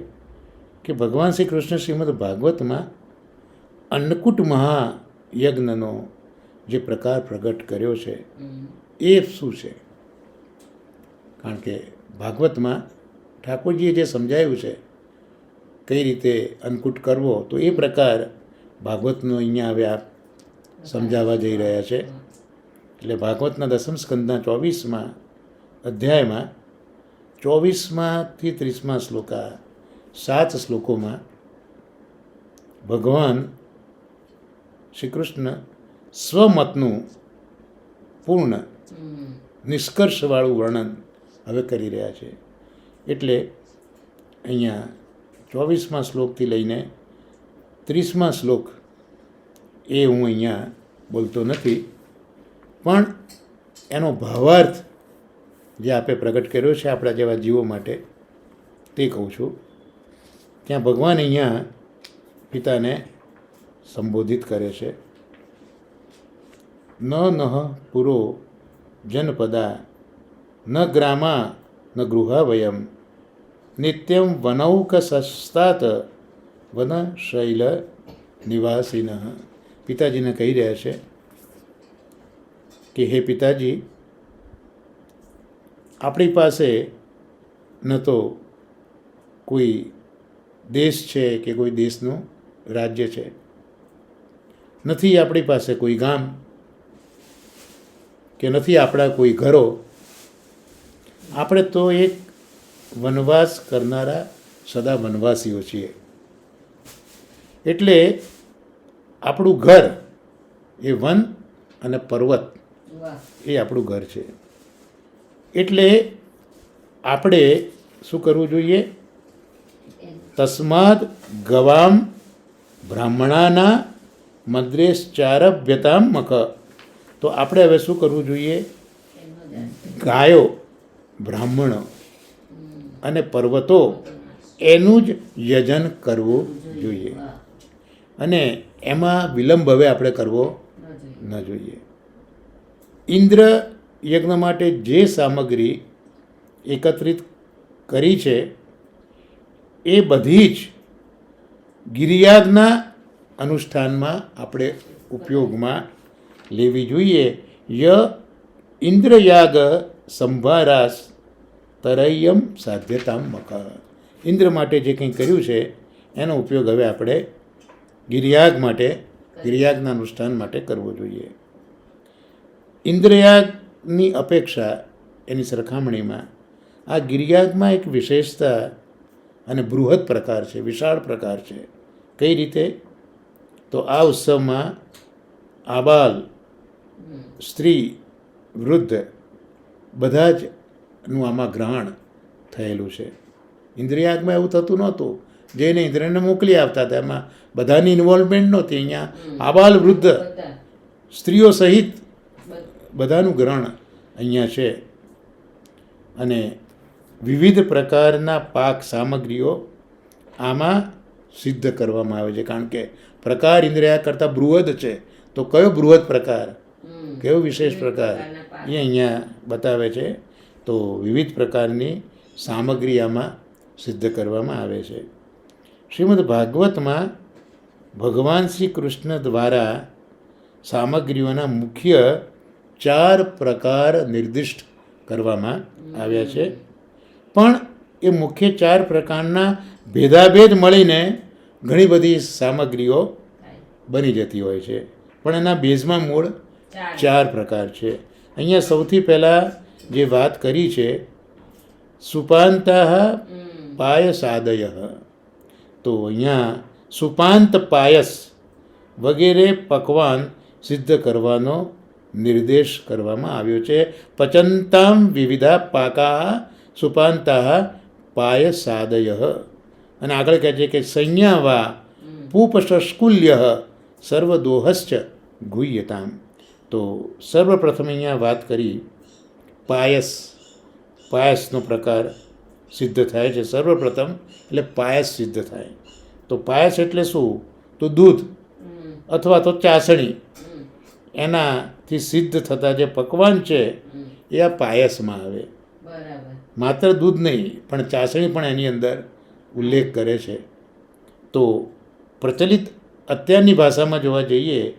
કે ભગવાન શ્રી કૃષ્ણ શ્રીમદ ભાગવતમાં અન્નકૂટ મહાયજ્ઞનો જે પ્રકાર પ્રગટ કર્યો છે એ શું છે? કારણ કે ભાગવતમાં ઠાકોરજીએ જે સમજાવ્યું છે કઈ રીતે અન્નકૂટ કરવો, તો એ પ્રકાર ભાગવતનો અહીંયા હવે આપ સમજાવવા જઈ રહ્યા છે. એટલે ભાગવતના 10મ સ્કંદના 24મા અધ્યાયમાં 24માંથી 30મા શ્લોક, 7 શ્લોકોમાં ભગવાન શ્રી કૃષ્ણ સ્વમતનું પૂર્ણ નિષ્કર્ષવાળું વર્ણન હવે કરી રહ્યા છે. એટલે અહીંયા 24મા શ્લોકથી લઈને 30મા શ્લોક એ હું અહીંયા બોલતો નથી, પણ એનો ભાવાર્થ જે આપે પ્રગટ કર્યો છે આપણા જેવા જીવો માટે તે કહું છું. ત્યાં ભગવાન અહીંયા પિતાને સંબોધિત કરે છે. ન નઃ પુરો જનપદા ન ગ્રામા ન ગૃહા વયમ નિત્યમ વનૌકસસ્તાત વન શૈલ નિવાસીન. પિતાજીને કહી રહ્યા છે કે હે પિતાજી, આપણી પાસે ન તો કોઈ દેશ છે કે કોઈ દેશનું રાજ્ય છે, નથી આપણી પાસે કોઈ ગામ, કે નથી આપણા કોઈ ઘરો. આપણે તો એક વનવાસ કરનારા સદા વનવાસીઓ છીએ. એટલે આપણું ઘર એ વન અને પર્વત એ આપણું ઘર છે. એટલે આપણે શું કરવું જોઈએ? તસ્માદ ગવામ બ્રાહ્મણાના મદ્રેશ્ચારભ્યતામ મખ. તો આપણે હવે શું કરવું જોઈએ? ગાયો, બ્રાહ્મણો અને પર્વતો એનું જ યજન કરવું જોઈએ. અને એમાં વિલંબ હવે આપણે કરવો ન જોઈએ. ઇન્દ્ર યજ્ઞ માટે જે સામગ્રી એકત્રિત કરી છે એ બધી જ ગિરિયાગના અનુષ્ઠાનમાં આપણે ઉપયોગમાં લેવી જોઈએ. ય ઇન્દ્રયાગ સંભારાસ તરય્યમ સાધ્યતામ મખ. ઇન્દ્ર માટે જે કંઈ કર્યું છે એનો ઉપયોગ હવે આપણે ગિરિયાગના અનુષ્ઠાન માટે કરવો જોઈએ. ઇન્દ્રયાગની અપેક્ષા એની સરખામણીમાં આ ગિરિયાગમાં એક વિશેષતા અને બૃહદ પ્રકાર છે, વિશાળ પ્રકાર છે. કઈ રીતે? તો આ ઉત્સવમાં આબાલ, સ્ત્રી, વૃદ્ધ બધા જ નું આમાં ગ્રહણ થયેલું છે. ઇન્દ્રિયાગમાં એવું થતું નહોતું. જઈને ઇન્દ્રને મોકલી આવતા હતા. એમાં બધાની ઇન્વોલ્વમેન્ટ નહોતી. અહીંયા આબાલ વૃદ્ધ બધા સ્ત્રીઓ સહિત બધ- બધાનું ગ્રહણ અહીંયા છે. અને વિવિધ પ્રકારના પાક સામગ્રીઓ આમાં સિદ્ધ કરવામાં આવે છે. કારણ કે પ્રકાર ઇન્દ્રિયા કરતાં બૃહદ છે. તો કયો બૃહદ પ્રકાર, હમ. કયો વિશેષ વિવિધ પ્રકાર પ્રકારના પાક. એ અહીંયા બતાવે છે. તો વિવિધ પ્રકારની સામગ્રી આમાં સિદ્ધ કરવામાં આવે છે. શ્રીમદ ભાગવતમાં ભગવાન શ્રી કૃષ્ણ દ્વારા સામગ્રીઓના મુખ્ય 4 પ્રકાર નિર્દિષ્ટ કરવામાં આવ્યા છે. પણ એ મુખ્ય 4 પ્રકારના ભેદાભેદ મળીને ઘણી બધી સામગ્રીઓ થાય. બની જતી હોય છે. પણ એના બેઝમાં મૂળ ચાર. 4 પ્રકાર છે. અહીંયા સૌથી પહેલાં જે વાત કરી છે સુપાંતા હમ. પાયસાદય, તો અહીંયા સુપાંત પાયસ વગેરે પકવાન સિદ્ધ કરવાનો નિર્દેશ કરવામાં આવ્યો છે. પચંતામ વિવિધા પાકા સુપાંતા પાયસાદય. અને આગળ કહે છે કે સંયાવા પૂપશસ્કુલ્ય સર્વદોહશ્ચ ગુહ્યતામ. તો સર્વપ્રથમ અહીંયા વાત કરી પાયસ, પાયસનો પ્રકાર સિદ્ધ થાય છે. સર્વપ્રથમ એટલે પાયસ સિદ્ધ થાય. તો પાયસ એટલે શું? તો દૂધ હમ. અથવા તો ચાસણી, હમ. એનાથી સિદ્ધ થતા જે પકવાન છે હમ. એ આ પાયસમાં આવે. બરાબર. માત્ર દૂધ નહીં પણ ચાસણી પણ એની અંદર ઉલ્લેખ કરે છે. તો પ્રચલિત અત્યારની ભાષામાં જોવા જઈએ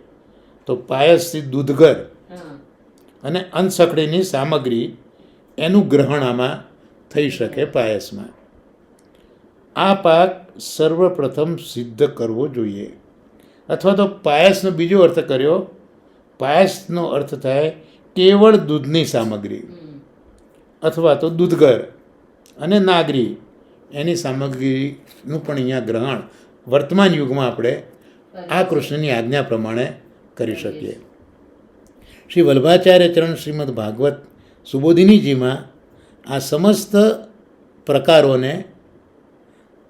તો પાયસથી દૂધગર હા. અને અનસકડીની સામગ્રી એનું ગ્રહણ આમાં થઈ શકે પાયસમાં. આ પાક સર્વપ્રથમ સિદ્ધ કરવો જોઈએ. અથવા તો પાયસનો બીજો અર્થ કર્યો. પાયસનો અર્થ થાય કેવળ દૂધની સામગ્રી હમ. અથવા તો દૂધગર અને નાગરી એની સામગ્રીનું પણ અહીંયા ગ્રહણ વર્તમાન યુગમાં આપણે આ કૃષ્ણની આજ્ઞા પ્રમાણે કરી શકીએ. શ્રી વલ્ભાચાર્ય ચરણ શ્રીમદ ભાગવત સુબોધિનીજીમાં આ સમસ્ત પ્રકારોને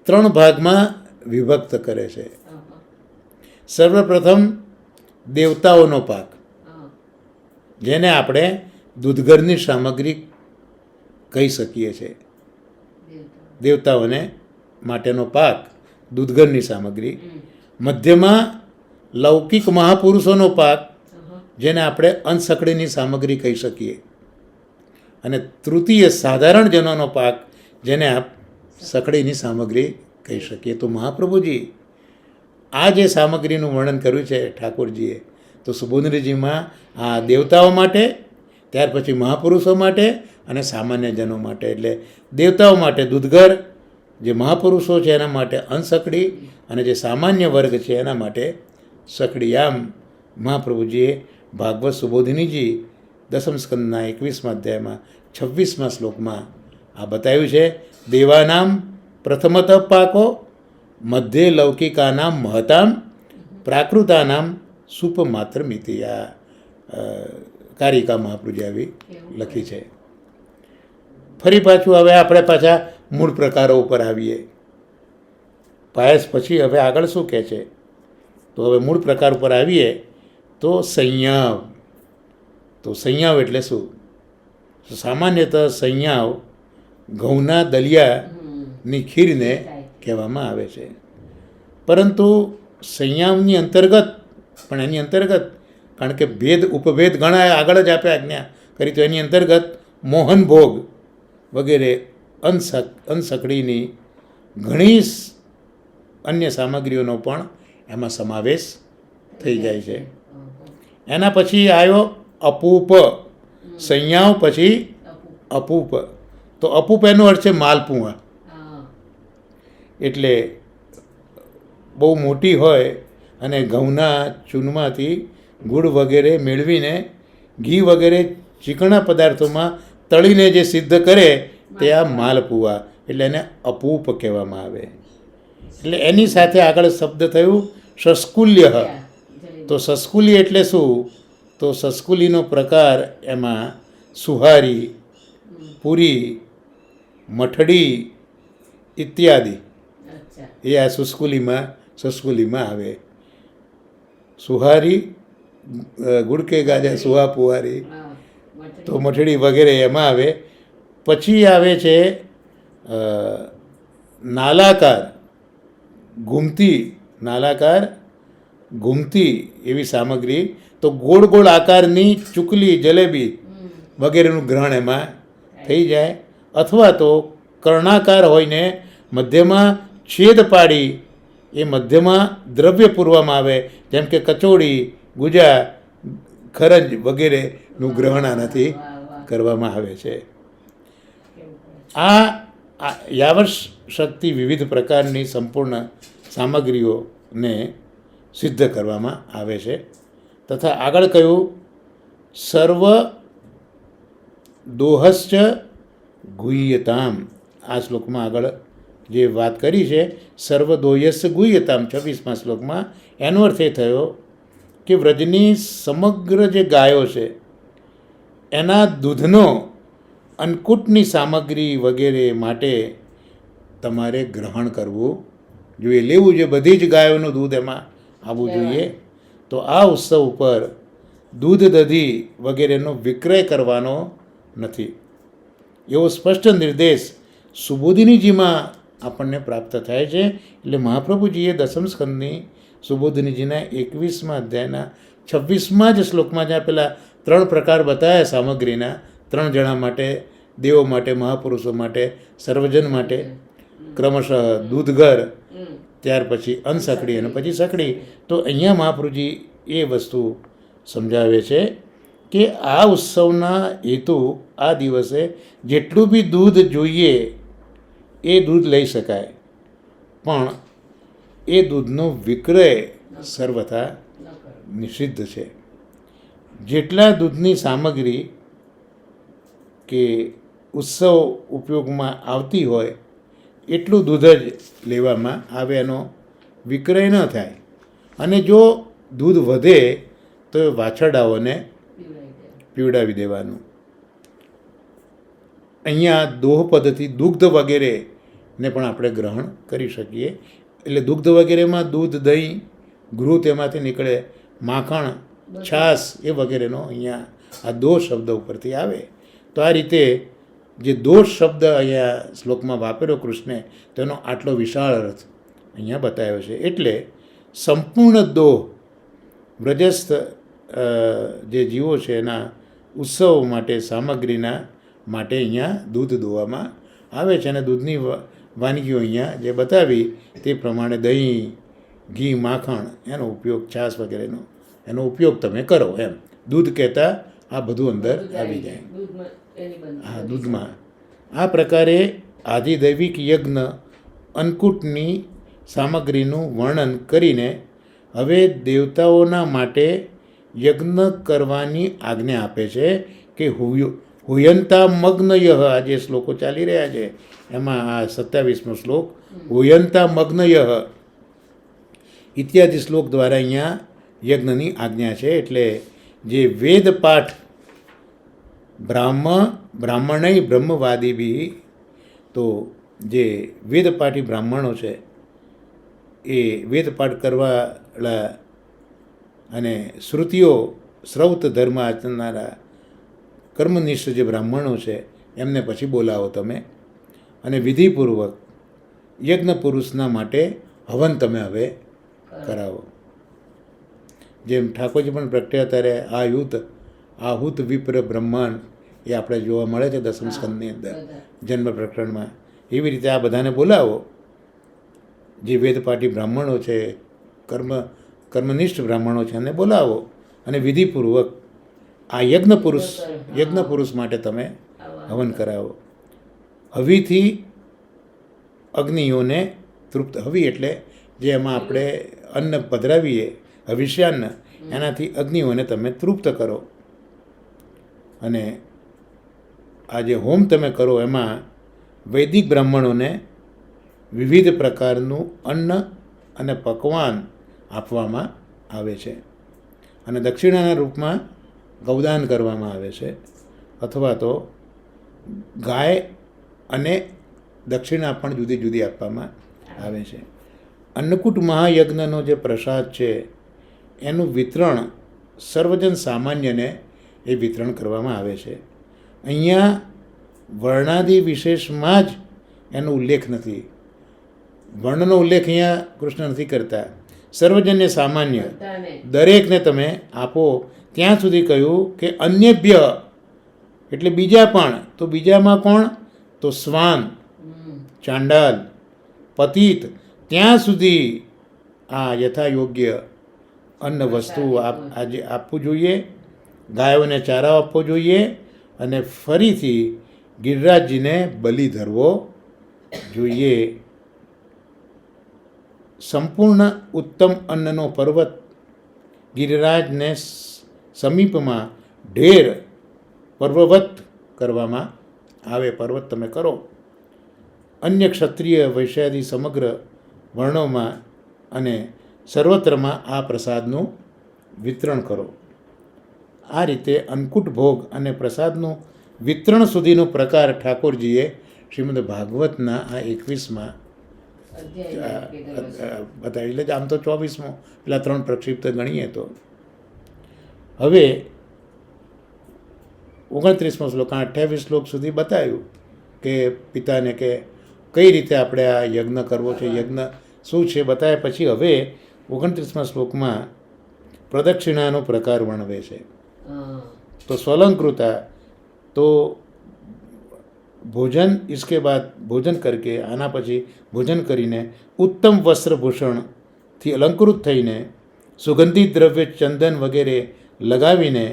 3 ભાગમાં વિભક્ત કરે છે. હા. સર્વપ્રથમ દેવતાઓનો પાક, હા. જેને આપણે દૂધગરની સામગ્રી કહી શકીએ છીએ. દેવતા. દેવતાઓને માટેનો પાક દૂધગરની સામગ્રી. હમ. મધ્યમાં લૌકિક મહાપુરુષોનો પાક, હા. જેને આપણે અનસકડીની સામગ્રી કહી શકીએ. અને તૃતીય સાધારણ જનોનો પાક, જેને આપ સકડીની સામગ્રી કહી શકીએ. તો મહાપ્રભુજી આ જે સામગ્રીનું વર્ણન કર્યું છે ઠાકોરજીએ, તો સુબોધનીજીમાં આ દેવતાઓ માટે, ત્યાર પછી મહાપુરુષો માટે અને સામાન્ય જનો માટે. એટલે દેવતાઓ માટે દૂધગર, જે મહાપુરુષો છે એના માટે અનસકડી, અને જે સામાન્ય વર્ગ છે એના માટે સકડી. આમ મહાપ્રભુજીએ ભાગવત સુબોધિનીજી દસમ સ્કંદના 21મા અધ્યાયમાં 26મા શ્લોકમાં આ બતાવ્યું છે. દેવાનામ પ્રથમત પાકો, મધ્ય લૌકિકાનામ મહતામ, પ્રાકૃતાનામ સુપમાત્ર મિતિ. આ કારિકા મહાપ્રભુજી આવી લખી છે. ફરી પાછું હવે આપણે પાછા મૂળ પ્રકારો ઉપર આવીએ. પાયસ પછી હવે આગળ શું કહે છે? તો હવે મૂળ પ્રકાર ઉપર આવીએ તો સંયાવ. તો સંયાવ એટલે શું? સામાન્યતઃ સંયાવ ઘઉંના દલિયાની ખીરને કહેવામાં આવે છે. પરંતુ સંયામની અંતર્ગત પણ એની અંતર્ગત, કારણ કે ભેદ ઉપભેદ ઘણા આગળ જ આપણે આજ્ઞા કરી, તો એની અંતર્ગત મોહનભોગ વગેરે અનસકડીની ઘણી અન્ય સામગ્રીઓનો પણ એમાં સમાવેશ થઈ જાય છે. એના પછી આવ્યો અપૂપ. સંયાવ પછી અપૂપ. તો અપૂપ એનો અર્થ છે માલપુઆ. હા. એટલે બહુ મોટી હોય અને ઘઉંના ચૂનમાંથી ગુળ વગેરે મેળવીને ઘી વગેરે ચીકણા પદાર્થોમાં તળીને જે સિદ્ધ કરે તે આ માલપુઆ, એટલે એને અપૂપ કહેવામાં આવે. એટલે એની સાથે આગળ શબ્દ થયું સસ્કુલ્ય. તો સસ્કુલી એટલે શું? તો સસ્કુલીનો પ્રકાર એમાં સુહારી, પૂરી, મઠડી ઇત્યાદિ અચ્છા. એ આ સસકુલીમાં આવે. સુહારી ગુડકે ગાજા સુહા પુહારી હા મઠડી. તો મઠડી વગેરે એમાં આવે. પછી આવે છે નાલાકાર ઘૂમતી એવી સામગ્રી. તો ગોળ ગોળ આકારની ચૂકલી જલેબી વગેરેનું ગ્રહણ એમાં થઈ જાય. અથવા તો કર્ણાકાર હોઈને મધ્યમાં છેદ પાડી એ મધ્યમાં દ્રવ્ય પૂરવામાં આવે, જેમ કે કચોડી, ગુજા, ખરંજ વગેરેનું ગ્રહણ આનાથી કરવામાં આવે છે. આ યાવત શક્તિ વિવિધ પ્રકારની સંપૂર્ણ સામગ્રીઓને સિદ્ધ કરવામાં આવે છે. તથા આગળ કહ્યું સર્વ દોહશ્ચ ગુહ્યતામ. આ શ્લોકમાં આગળ જે વાત કરી છે સર્વ દોહ્યસ્ચ ગુહ્યતામ 26મા શ્લોકમાં, એનો અર્થ એ થયો કે વ્રજની સમગ્ર જે ગાયો છે એના દૂધનો અન્નકૂટની સામગ્રી વગેરે માટે તમારે ગ્રહણ કરવું જોઈએ, લેવું જોઈએ. બધી જ ગાયોનું દૂધ એમાં આવવું જોઈએ. તો આ ઉત્સવ ઉપર દૂધ દધી વગેરેનો વિક્રય કરવાનો નથી, એવો સ્પષ્ટ નિર્દેશ સુબોધિનીજીમાં આપણને પ્રાપ્ત થાય છે. એટલે મહાપ્રભુજીએ દસમ સ્કંદની સુબોધિનીજીના 21મા અધ્યાયના 26મા જ શ્લોકમાં જ્યાં પેલા 3 પ્રકાર બતાવ્યા સામગ્રીના, 3 જણા માટે, દેવો માટે, મહાપુરુષો માટે, સર્વજન માટે, ક્રમશઃ દૂધઘર, ત્યાર પછી અન્નસકડી અને પછી સકડી. તો અહીંયા મહાપ્રભુજી એ વસ્તુ સમજાવે છે કે આ ઉત્સવના હેતુ આ દિવસે જેટલું બી દૂધ જોઈએ એ દૂધ લઈ શકાય, પણ એ દૂધનો વિક્રય સર્વથા નિષિદ્ધ છે. જેટલા દૂધની સામગ્રી કે ઉત્સવ ઉપયોગમાં આવતી હોય એટલું દૂધ જ લેવામાં આવે, એનો વિક્રય ન થાય. અને જો દૂધ વધે તો એ વાછરડાઓને પીવડાવી દેવાનું. અહીંયા દોહ પદ્ધતિ દુગ્ધ વગેરેને પણ આપણે ગ્રહણ કરી શકીએ. એટલે દુગ્ધ વગેરેમાં દૂધ, દહીં, ઘૃ તેમાંથી નીકળે, માખણ, છાશ એ વગેરેનો અહીંયા આ દોષ શબ્દ ઉપરથી આવે. તો આ રીતે જે દોષ શબ્દ અહીંયા શ્લોકમાં વાપર્યો કૃષ્ણે, તેનો આટલો વિશાળ અર્થ અહીંયા બતાવ્યો છે. એટલે સંપૂર્ણ દોહ વ્રજસ્થ જે જીવો છે એના ઉત્સવ માટે સામગ્રીના માટે અહીંયા દૂધ દોવામાં આવે છે. અને દૂધની વાનગીઓ અહીંયા જે બતાવી તે પ્રમાણે દહીં, ઘી, માખણ એનો ઉપયોગ, છાશ વગેરેનો એનો ઉપયોગ તમે કરો. એમ દૂધ કહેતા આ બધું અંદર આવી જાય. હા, દૂધમાં આ પ્રકારે આધિદૈવિક યજ્ઞ અન્નકૂટની સામગ્રીનું વર્ણન કરીને હવે દેવતાઓના માટે યજ્ઞ કરવાની આજ્ઞા આપે છે કે હુયંતા મગ્નયઃ. આ જે શ્લોકો ચાલી રહ્યા છે એમાં આ 27મો શ્લોક હુયંતા મગ્નયઃ ઇત્યાદિ શ્લોક દ્વારા અહીંયા યજ્ઞની આજ્ઞા છે. એટલે જે વેદ પાઠ બ્રાહ્મણય બ્રહ્મવાદીભી, તો જે વેદપાઠી બ્રાહ્મણો છે એ વેદપાઠ કરવાવાળા અને શ્રુતિઓ શ્રૌત ધર્મ આચરનારા કર્મનિષ્ઠ જે બ્રાહ્મણો છે એમને પછી બોલાવો તમે, અને વિધિપૂર્વક યજ્ઞ પુરુષના માટે હવન તમે હવે કરાવો. જેમ ઠાકોરજી પણ પ્રગટ્યા ત્યારે આહુત વિપ્ર બ્રહ્માંડ એ આપણે જોવા મળે છે દસમ સ્કંદની અંદર જન્મ પ્રકરણમાં. એવી રીતે આ બધાને બોલાવો જે વેદપાઠી બ્રાહ્મણો છે, કર્મનિષ્ઠ બ્રાહ્મણો છે, એને બોલાવો અને વિધિપૂર્વક આ યજ્ઞ પુરુષ માટે તમે હવન કરાવો. હવીથી અગ્નિઓને તૃપ્ત, હવી એટલે જે એમાં આપણે અન્ન પધરાવીએ, હવિષ્યાન્ન, એનાથી અગ્નિઓને તમે તૃપ્ત કરો. અને આ જે હોમ તમે કરો એમાં વૈદિક બ્રાહ્મણોને વિવિધ પ્રકારનું અન્ન અને પકવાન આપવામાં આવે છે. અને દક્ષિણાના રૂપમાં ગૌદાન કરવામાં આવે છે, અથવા તો ગાય અને દક્ષિણા પણ જુદી જુદી આપવામાં આવે છે. અન્નકૂટ મહાયજ્ઞનો જે પ્રસાદ છે એનું વિતરણ સર્વજન સામાન્યને એ વિતરણ કરવામાં આવે છે. અહીંયા વર્ણાદિ વિશેષમાં જ એનો ઉલ્લેખ નથી. વર્ણનો ઉલ્લેખ અહીંયા કૃષ્ણ નથી કરતા. સર્વજન્ય સામાન્ય બધાને. દરેકને તમે આપો. ત્યાં સુધી કહ્યું કે અન્યભ્ય એટલે બીજા પણ. તો બીજામાં કોણ? તો શ્વાન, ચાંડાલ, પતિત, ત્યાં સુધી આ યથા યોગ્ય અન્ન વસ્તુ આજે આપવું જોઈએ. ગાયોને ચારો આપવો જોઈએ અને ફરીથી ગિરિરાજજીને બલિ ધરવો જોઈએ. સંપૂર્ણ ઉત્તમ અન્નનો પર્વત ગિરિરાજને સમીપમાં ઢેર પર્વવત કરવામાં આવે. પર્વત તમે કરો. અન્ય ક્ષત્રિય વૈશ્યાદિ સમગ્ર વર્ણોમાં અને સર્વત્રમાં આ પ્રસાદનું વિતરણ કરો. આ રીતે અન્નકૂટ ભોગ અને પ્રસાદનું વિતરણ સુધીનો પ્રકાર ઠાકોરજીએ શ્રીમદ ભાગવતના આ 21માં બતાવી. એટલે આમ તો 24મો પેલા 3 પ્રક્ષિપ્ત ગણીએ તો. હવે 29મો શ્લોક 28 શ્લોક સુધી બતાવ્યું કે પિતાને કે કઈ રીતે આપણે આ યજ્ઞ કરવો છે, યજ્ઞ શું છે બતાવ્યા. પછી હવે 29મા શ્લોકમાં પ્રદક્ષિણાનો પ્રકાર વર્ણવે છે. તો સ્વલંકૃતા તો ભોજન, इसके बाद ભોજન કરકે, આના પછી ભોજન કરીને ઉત્તમ વસ્ત્રભૂષણથી અલંકૃત થઈને સુગંધિત દ્રવ્ય ચંદન વગેરે લગાવીને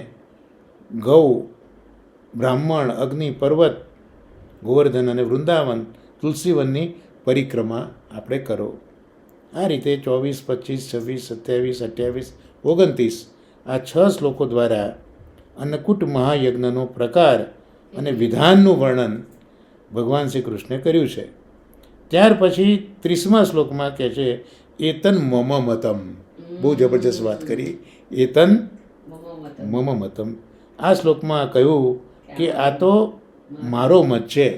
ગૌ, બ્રાહ્મણ, અગ્નિ, પર્વત, ગોવર્ધન અને વૃંદાવન તુલસીવનની પરિક્રમા આપણે કરો. આ રીતે 24, 25, 26, 27, 28, 29 આ 6 શ્લોકો દ્વારા અન્નકૂટ મહાયજ્ઞનો પ્રકાર અને વિધાનનું વર્ણન ભગવાન શ્રી કૃષ્ણે કર્યું છે. ત્યાર પછી 30મા શ્લોકમાં કહે છે એતન મમ મતમ. બહુ જબરજસ્ત વાત કરી. એતન મમ મતમ. આ શ્લોકમાં કહ્યું કે આ તો મારો મત છે.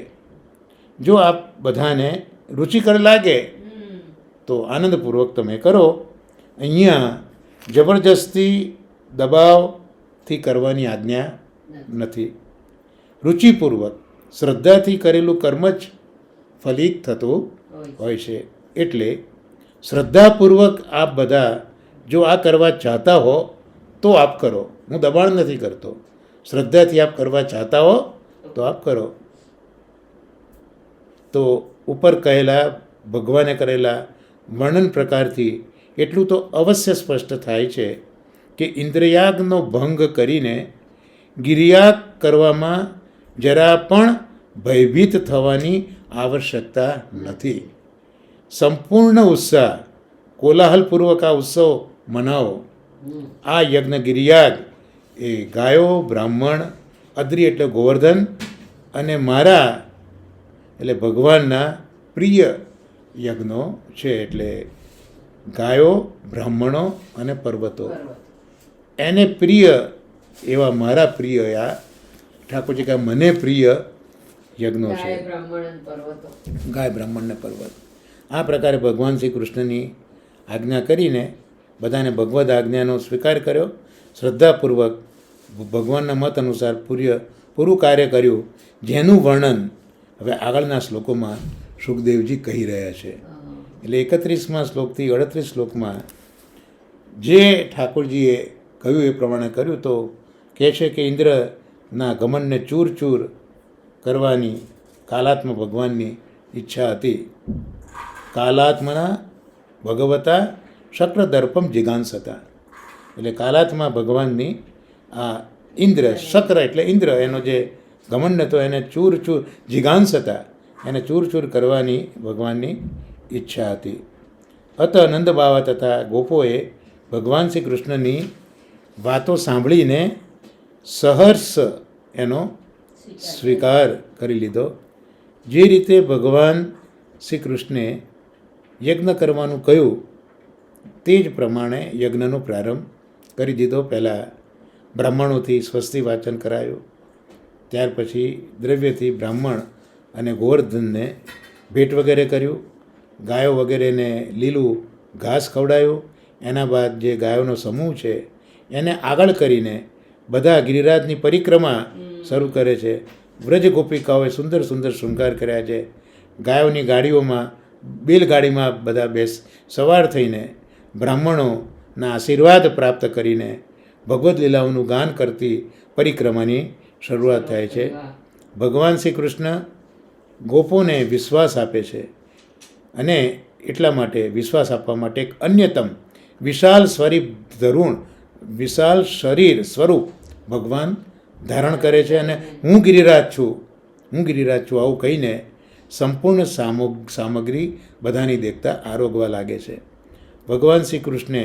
જો આપ બધાને રુચિકર લાગે તો આનંદપૂર્વક તમે કરો. અહીંયા જબરજસ્તી દબાવથી કરવાની આજ્ઞા નથી. રુચિપૂર્વક શ્રદ્ધાથી કરેલું કર્મ જ ફલિત થતું હોય છે. એટલે શ્રદ્ધાપૂર્વક આપ બધા જો આ કરવા ચાહતા હો તો આપ કરો. હું દબાણ નથી કરતો. શ્રદ્ધાથી આપ કરવા ચાહતા હો તો આપ કરો. તો ઉપર કહેલા ભગવાને કરેલા વર્ણન પ્રકારથી એટલું તો અવશ્ય સ્પષ્ટ થાય છે કે ઇન્દ્રિયાગનો ભંગ કરીને ગિરિયાગ કરવામાં જરા પણ ભયભીત થવાની આવશ્યકતા નથી. સંપૂર્ણ ઉત્સાહ, કોલાહલપૂર્વક આ ઉત્સવ મનાવો. આ યજ્ઞ ગિરિયાગ એ ગાયો, બ્રાહ્મણ, અદ્રી એટલે ગોવર્ધન અને મારા એટલે ભગવાનના પ્રિય યજ્ઞો છે. એટલે ગાયો, બ્રાહ્મણો અને પર્વતો એને પ્રિય એવા મારા પ્રિય આ ઠાકોરજી કહે મને પ્રિય યજ્ઞો છે. ગાય, બ્રાહ્મણ ને પર્વત. આ પ્રકારે ભગવાન શ્રી કૃષ્ણની આજ્ઞા કરીને બધાને ભગવદ આજ્ઞાનો સ્વીકાર કર્યો. શ્રદ્ધાપૂર્વક ભગવાનના મત અનુસાર પૂરું કાર્ય કર્યું, જેનું વર્ણન હવે આગળના શ્લોકોમાં સુખદેવજી કહી રહ્યા છે. એટલે 31મા શ્લોકથી 38 શ્લોકમાં જે ઠાકોરજીએ કહ્યું એ પ્રમાણે કર્યું. તો કહે છે કે ઇન્દ્રના ઘમંડને ચૂર ચૂર કરવાની કાલાત્મ ભગવાનની ઈચ્છા હતી. કાલાત્મના ભગવતા શક્રદર્પમ જિગાંસતા. એટલે કાલાત્મા ભગવાનની આ ઇન્દ્ર, શક્ર એટલે ઇન્દ્ર, એનો જે ઘમંડ હતો એને ચૂર ચૂર જિગાંસતા, એને ચૂર ચૂર કરવાની ભગવાનની ઈચ્છા હતી. અત નંદ બાવા તથા ગોપોએ ભગવાન શ્રી કૃષ્ણની વાતો સાંભળીને સહર્ષ એનો સ્વીકાર કરી લીધો. જે રીતે ભગવાન શ્રી કૃષ્ણે યજ્ઞ કરવાનું કહ્યું તે જ પ્રમાણે યજ્ઞનો પ્રારંભ કરી દીધો. પહેલાં બ્રાહ્મણોથી સ્વસ્તિ વાચન કરાયું. ત્યાર પછી દ્રવ્યથી બ્રાહ્મણ અને ગોવર્ધનને ભેટ વગેરે કર્યું. ગાયો વગેરેને લીલું ઘાસ ખવડાયું. એના બાદ જે ગાયોનો સમૂહ છે એને આગળ કરીને બધા ગિરિરાજની પરિક્રમા શરૂ કરે છે. વ્રજ ગોપિકાઓએ સુંદર સુંદર શૃંગાર કર્યા છે. ગાયોની ગાડીઓમાં બેલગાડીમાં બધા સવાર થઈને બ્રાહ્મણોના આશીર્વાદ પ્રાપ્ત કરીને ભગવદ્ લીલાઓનું ગાન કરતી પરિક્રમાની શરૂઆત થાય છે. ભગવાન શ્રી કૃષ્ણ ગોપોને વિશ્વાસ આપે છે અને એટલા માટે વિશ્વાસ આપવા માટે એક અન્યતમ વિશાળ શરીર સ્વરૂપ ભગવાન ધારણ કરે છે અને હું ગિરિરાજ છું આવું કહીને સંપૂર્ણ સામગ્રી બધાની દેખતા આરોગવા લાગે છે. ભગવાન શ્રી કૃષ્ણે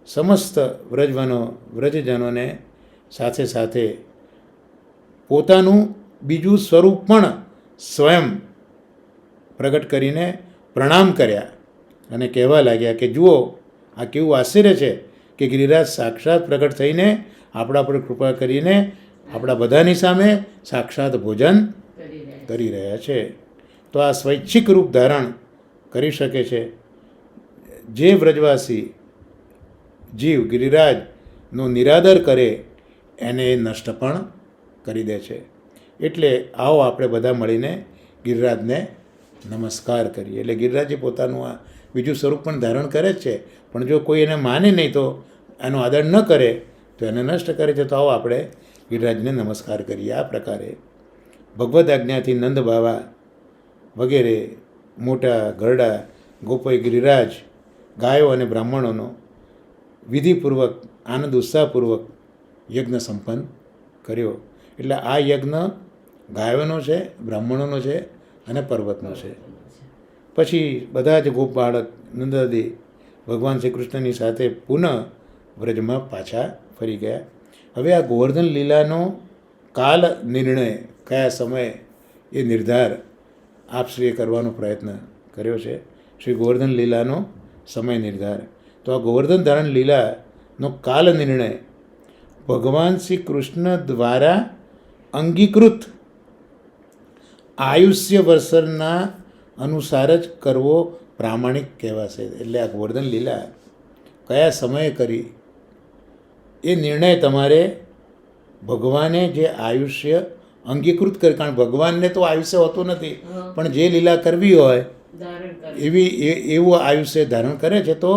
સમસ્ત વ્રજજનોને સાથે સાથે પોતાનું બીજું સ્વરૂપ પણ સ્વયં પ્રગટ કરીને પ્રણામ કર્યા અને કહેવા લાગ્યા કે જુઓ આ કેવું આશ્ચર્ય છે કે ગિરિરાજ સાક્ષાત પ્રગટ થઈને આપણા પર કૃપા કરીને આપણા બધાની સામે સાક્ષાત ભોજન કરી રહ્યા છે. તો આ સ્વૈચ્છિક રૂપ ધારણ કરી શકે છે. જે વ્રજવાસી જીવ ગિરિરાજનો નિરાદર કરે એને એ નષ્ટ પણ કરી દે છે. એટલે આવો આપણે બધા મળીને ગિરિરાજને નમસ્કાર કરીએ. એટલે ગિરિરાજે પોતાનું આ બીજું સ્વરૂપ પણ ધારણ કરે જ છે, પણ જો કોઈ એને માને નહીં તો એનો આદર ન કરે તો એને નષ્ટ કરે છે. તો આવો આપણે ગિરિરાજને નમસ્કાર કરીએ. આ પ્રકારે ભગવદ્ આજ્ઞાથી નંદ બાવા વગેરે મોટા ઘરડા ગોપોએ ગિરિરાજ ગાયો અને બ્રાહ્મણોનો વિધિપૂર્વક આનંદ ઉત્સાહપૂર્વક યજ્ઞ સંપન્ન કર્યો. એટલે આ યજ્ઞ ગાયોનો છે, બ્રાહ્મણોનો છે અને પર્વતનો છે. પછી બધા જ ગોપ બાળક નંદાદી ભગવાન શ્રી કૃષ્ણની સાથે પુનઃ વ્રજમાં પાછા ફરી ગયા. હવે આ ગોવર્ધન લીલાનો કાલ નિર્ણય કયા સમયે એ નિર્ધાર આપશ્રીએ કરવાનો પ્રયત્ન કર્યો છે. શ્રી ગોવર્ધન લીલાનો સમય નિર્ધાર. તો આ ગોવર્ધન ધારણ લીલાનો કાલ નિર્ણય ભગવાન શ્રી કૃષ્ણ દ્વારા અંગીકૃત આયુષ્ય વર્ષના અનુસાર જ કરવો પ્રામાણિક કહેવાશે. એટલે આ ગોવર્ધન લીલા કયા સમયે કરી એ નિર્ણય તમારે ભગવાને જે આયુષ્ય અંગીકૃત કરે, કારણ ભગવાનને તો આયુષ્ય હોતું નથી, પણ જે લીલા કરવી હોય એવું આયુષ્ય ધારણ કરે છે. તો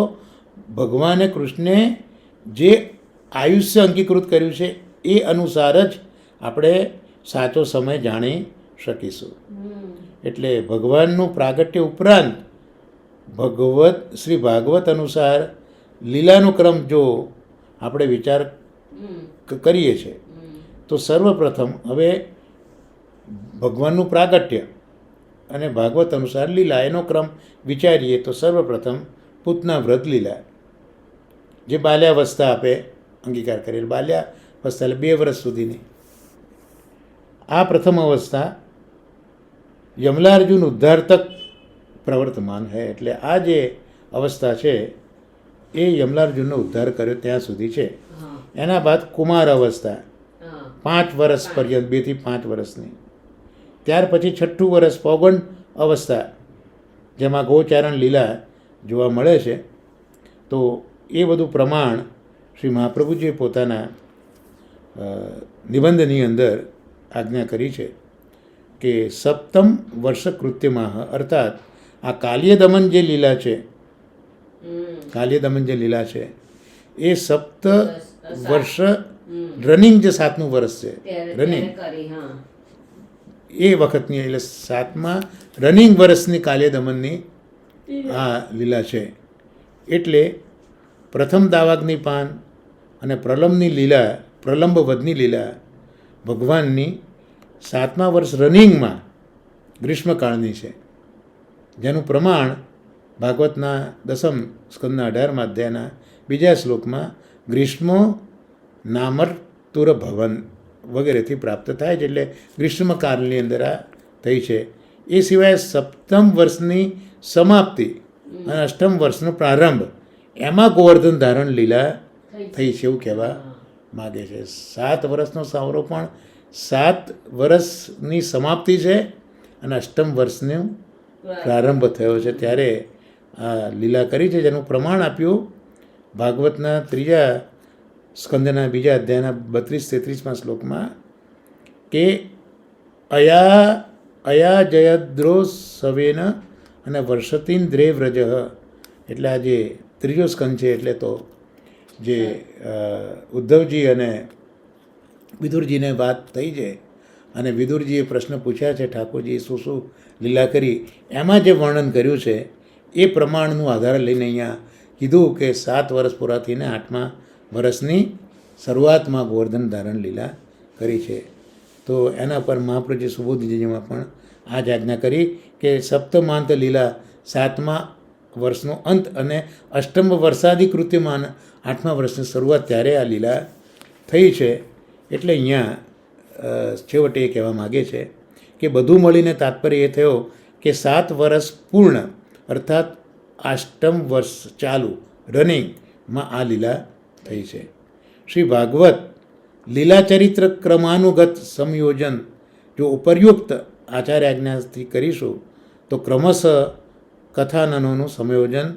ભગવાને કૃષ્ણે જે આયુષ્ય અંગીકૃત કર્યું છે એ અનુસાર જ આપણે સાચો સમય જાણી શકીશું. એટલે ભગવાનનું પ્રાગટ્ય ઉપરાંત શ્રી ભાગવત અનુસાર લીલાનો ક્રમ જો આપણે વિચાર કરીએ છીએ તો સર્વપ્રથમ હવે ભગવાનનું પ્રાગટ્ય અને ભાગવત અનુસાર લીલા એનો ક્રમ વિચારીએ તો સર્વપ્રથમ પૂતના વ્રત લીલા, જે બાલ્યાવસ્થા આપે અંગીકાર કરેલ. બાલ્યાવસ્થા એટલે 2 વર્ષ સુધીની આ પ્રથમ અવસ્થા યમલાર્જુન ઉદ્ધારતક પ્રવર્તમાન હૈ. એટલે આ જે અવસ્થા છે એ યમલાર્જુનનો ઉદ્ધાર કર્યો ત્યાં સુધી છે. એના બાદ કુમાર અવસ્થા 5 વર્ષ પર્યંત, 2 થી 5 વર્ષની. ત્યાર પછી 6ઠું વર્ષ પૌગંડ અવસ્થા, જેમાં ગોચારણ લીલા જોવા મળે છે. તો એ બધું પ્રમાણ શ્રી મહાપ્રભુજીએ પોતાના નિબંધની અંદર આજ્ઞા કરી છે કે સપ્તમ વર્ષ કૃત્યમાં, અર્થાત આ કાલ્યદમન જે લીલા છે, એ સપ્ત વર્ષ રનિંગ, જે 7મું વર્ષ છે રનિંગ, એ વખતની એટલે 7મા રનિંગ વર્ષની કાલ્યદમનની આ લીલા છે. એટલે પ્રથમ દાવાગ્નિ પાન અને પ્રલંબ વધની લીલા ભગવાનની 7મા વર્ષ રનિંગમાં ગ્રીષ્મકાળની છે, જેનું પ્રમાણ ભાગવતના 10મ સ્કંદના 18મા અધ્યાયના 2જા શ્લોકમાં ગ્રીષ્મો નામર્તુર ભવન વગેરેથી પ્રાપ્ત થાય છે. એટલે ગ્રીષ્મકાળની અંદર આ થઈ છે. એ સિવાય 7મ વર્ષની સમાપ્તિ અને 8મ વર્ષનો પ્રારંભ, એમાં ગોવર્ધન ધારણ લીલા થઈ છે એવું કહેવા માગે છે. 7 વર્ષનો સાવરો પણ 7 વર્ષની સમાપ્તિ છે અને 8મ વર્ષનો પ્રારંભ થયો છે. ત્યારે આ લીલા કરી છે, જેનું પ્રમાણ આપ્યું ભાગવતના 3 સ્કંદના 2 અધ્યાયના 32-33 શ્લોકમાં કે અયા જયદ્રો સવેન અને વર્ષતીન્દ્રે વ્રજ. એટલે આ જે 3જો સ્કંદ છે, એટલે તો જે ઉદ્ધવજી અને વિદુરજીને વાત થઈ છે અને વિદુરજીએ પ્રશ્ન પૂછ્યા છે ઠાકોરજીએ શું શું લીલા કરી, એમાં જે વર્ણન કર્યું છે એ પ્રમાણનું આધાર લઈને અહીંયા કીધું કે 7 વર્ષ પૂરા થઈને 8મા વર્ષની શરૂઆતમાં ગોવર્ધન ધારણ લીલા કરી છે. તો એના પર મહાપ્રભુજી સુબોધજીમાં પણ આ જ આજ્ઞા કરી કે સપ્તમાંત લીલા 7મા વર્ષનો અંત અને અષ્ટમ વર્ષાદિ કૃત્યમાં 8મા વર્ષની શરૂઆત ત્યારે આ લીલા થઈ છે. એટલે અહીંયા છેવટે એ કહેવા માગે છે કે બધું મળીને તાત્પર્ય એ થયો કે 7 વર્ષ પૂર્ણ અર્થાત અષ્ટમ વર્ષ ચાલુ રનિંગમાં આ લીલા થઈ છે. શ્રી ભાગવત લીલા ચરિત્ર ક્રમાનુગત સંયોજન જો ઉપરયુક્ત આચાર્ય આજ્ઞાથી કરીશું તો ક્રમશઃ કથાનનોનું સંયોજન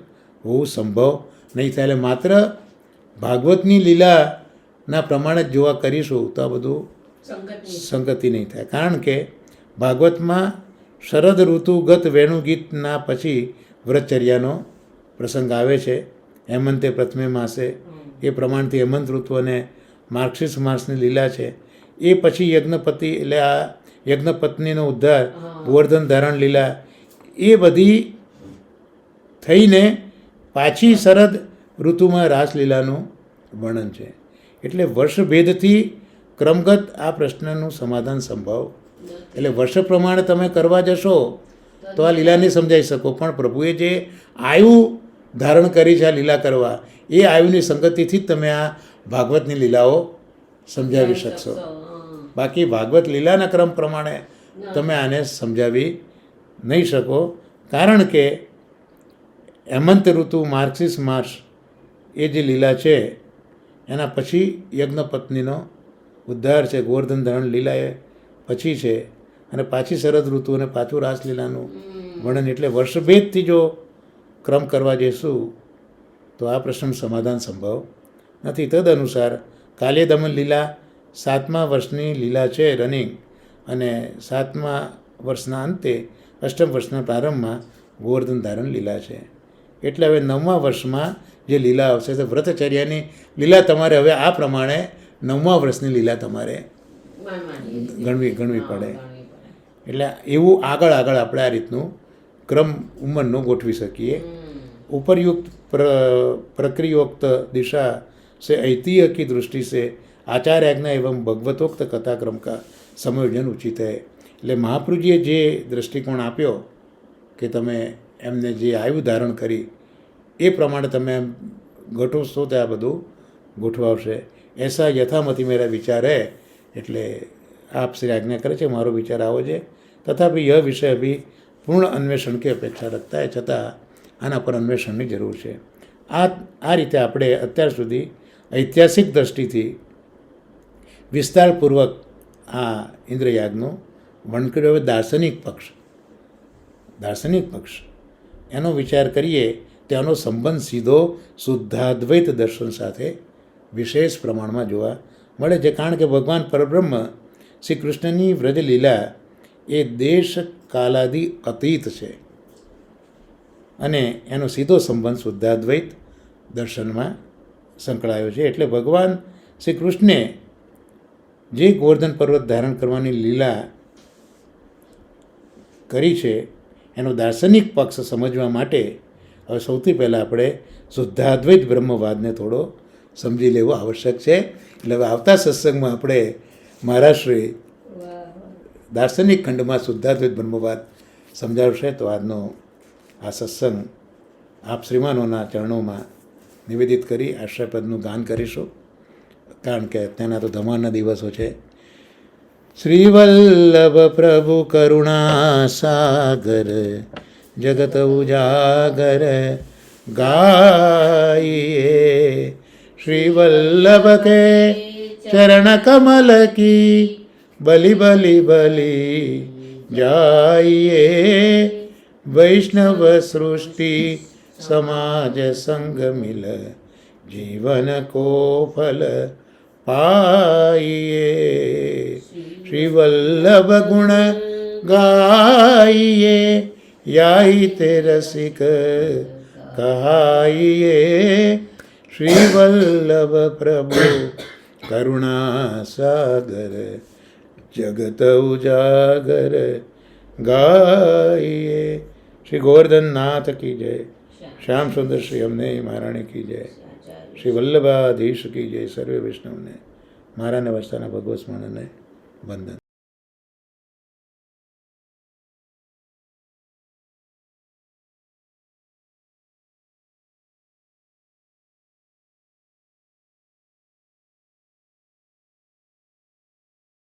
હોવું સંભવ નહીં થાય. એટલે માત્ર ભાગવતની લીલાના પ્રમાણે જ જોવા કરીશું તો આ બધું સંગતિ નહીં થાય. કારણ કે ભાગવતમાં શરદ ઋતુગત વેણુગીતના પછી વ્રતચર્યાનો પ્રસંગ આવે છે. હેમંતે પ્રથમે માસે એ પ્રમાણથી હેમંત ઋતુ અને માર્ગશીર્ષ માસની લીલા છે. એ પછી યજ્ઞપતિ એટલે આ યજ્ઞપત્નીનો ઉદ્ધાર ગોવર્ધન ધારણ લીલા એ બધી થઈને પાછી શરદ ઋતુમાં રાસલીલાનું વર્ણન છે. એટલે વર્ષભેદથી ક્રમગત આ પ્રશ્નનું સમાધાન સંભવ. એટલે વર્ષ પ્રમાણે તમે કરવા જશો તો આ લીલા નહીં સમજાઈ શકો, પણ પ્રભુએ જે આયુ ધારણ કરી છે આ લીલા કરવા એ આયુની સંગતિથી જ તમે આ ભાગવતની લીલાઓ સમજાવી શકશો. બાકી ભાગવત લીલાના ક્રમ પ્રમાણે તમે આને સમજાવી નહીં શકો. કારણ કે હેમંત ઋતુ માર્ગશીર્ષ માસ એ જે લીલા છે એના પછી યજ્ઞપત્નીનો ઉદ્ધાર છે, ગોવર્ધન ધારણ લીલા એ પછી છે અને પાછી શરદ ઋતુ અને પાછું રાસલીલાનું વર્ણન. એટલે વર્ષભેદથી જો ક્રમ કરવા જઈશું તો આ પ્રશ્નનું સમાધાન સંભવ નથી. તદ અનુસાર કાલે દમન લીલા 7મા વર્ષની લીલા છે રનિંગ, અને 7મા વર્ષના અંતે અષ્ટમ વર્ષના પ્રારંભમાં ગોવર્ધન ધારણ લીલા છે. એટલે હવે 9મા વર્ષમાં જે લીલા આવશે તો વ્રતચર્યાની લીલા તમારે હવે આ પ્રમાણે 9મા વર્ષની લીલા તમારે ગણવી પડે. એટલે એવું આગળ આપણે આ રીતનું ક્રમ ઉંમરનો ગોઠવી શકીએ. ઉપરયુक्त प्रक्रियोक्त दिशा से ऐतिह्य की दृष्टि से आचार्य आज्ञा एवं भगवतोक्त कथाक्रम का संयोजन उचित है. એટલે મહાપ્રભુજીએ જે દૃષ્ટિકોણ આપ્યો કે તમે એમને જે આયુ ધારણ કરી એ પ્રમાણે તમે ગોઠવશો તો આ બધું ગોઠવાવશે. એસા યથામતી મેરા વિચાર હે. એટલે આપ શ્રી આજ્ઞા કરે છે, મારો વિચાર આવો છે. તથાપિ યહ વિષય અભી પૂર્ણ અન્વેષણ की અપેક્ષા રખતા है, છતાં આના પર અન્વેષણની જરૂર છે. આ રીતે આપણે અત્યાર સુધી ઐતિહાસિક દૃષ્ટિથી વિસ્તારપૂર્વક આ ઇન્દ્રયાગનું વર્ણન કર્યું. હવે દાર્શનિક પક્ષ એનો વિચાર કરીએ તો એનો સંબંધ સીધો શુદ્ધાદ્વૈત દર્શન સાથે વિશેષ પ્રમાણમાં જોવા મળે છે. કારણ કે ભગવાન પરબ્રહ્મ શ્રી કૃષ્ણની વ્રજલીલા એ દેશ કાલાદિ અતીત છે અને એનો સીધો સંબંધ શુદ્ધાદ્વૈત દર્શનમાં સંકળાયો છે. એટલે ભગવાન શ્રી કૃષ્ણે જે ગોવર્ધન પર્વત ધારણ કરવાની લીલા કરી છે એનો દાર્શનિક પક્ષ સમજવા માટે હવે સૌથી પહેલાં આપણે શુદ્ધાદ્વૈત બ્રહ્મવાદને થોડો સમજી લેવો આવશ્યક છે. એટલે હવે આવતા સત્સંગમાં આપણે મહારાજશ્રી દાર્શનિક ખંડમાં શુદ્ધાદ્વૈત બ્રહ્મવાદ સમજાવશે. તો આજનો આ સત્સંગ આપ શ્રીમાનોના ચરણોમાં નિવેદિત કરી આશ્રયપદનું ગાન કરીશું. કારણ કે તેના તો ધમાના દિવસો છે. શ્રી વલ્લભ પ્રભુ કરુણા સાગર જગત ઉજાગર ગાઈએ, શ્રી વલ્લભ કે ચરણ કમલ કી બલિ બલિ બલિ જાઈએ. વૈષ્ણવ સૃષ્ટિ समाज संग मिल जीवन को फल पाइए श्री वल्लभ गुण गाइए याई ते रसिक कहाइए श्री वल्लभ प्रभु करुणा सागर जगत उजागर गाइए। श्री गोवर्धन नाथ की जय, श्याम सुंदर श्री अમને મહારાણી की जय, શ્રી વલ્લભાધીશ की जय। સર્વે વૈષ્ણવને મારા નવસ્થાના ભગવત સ્મરણને વંદન।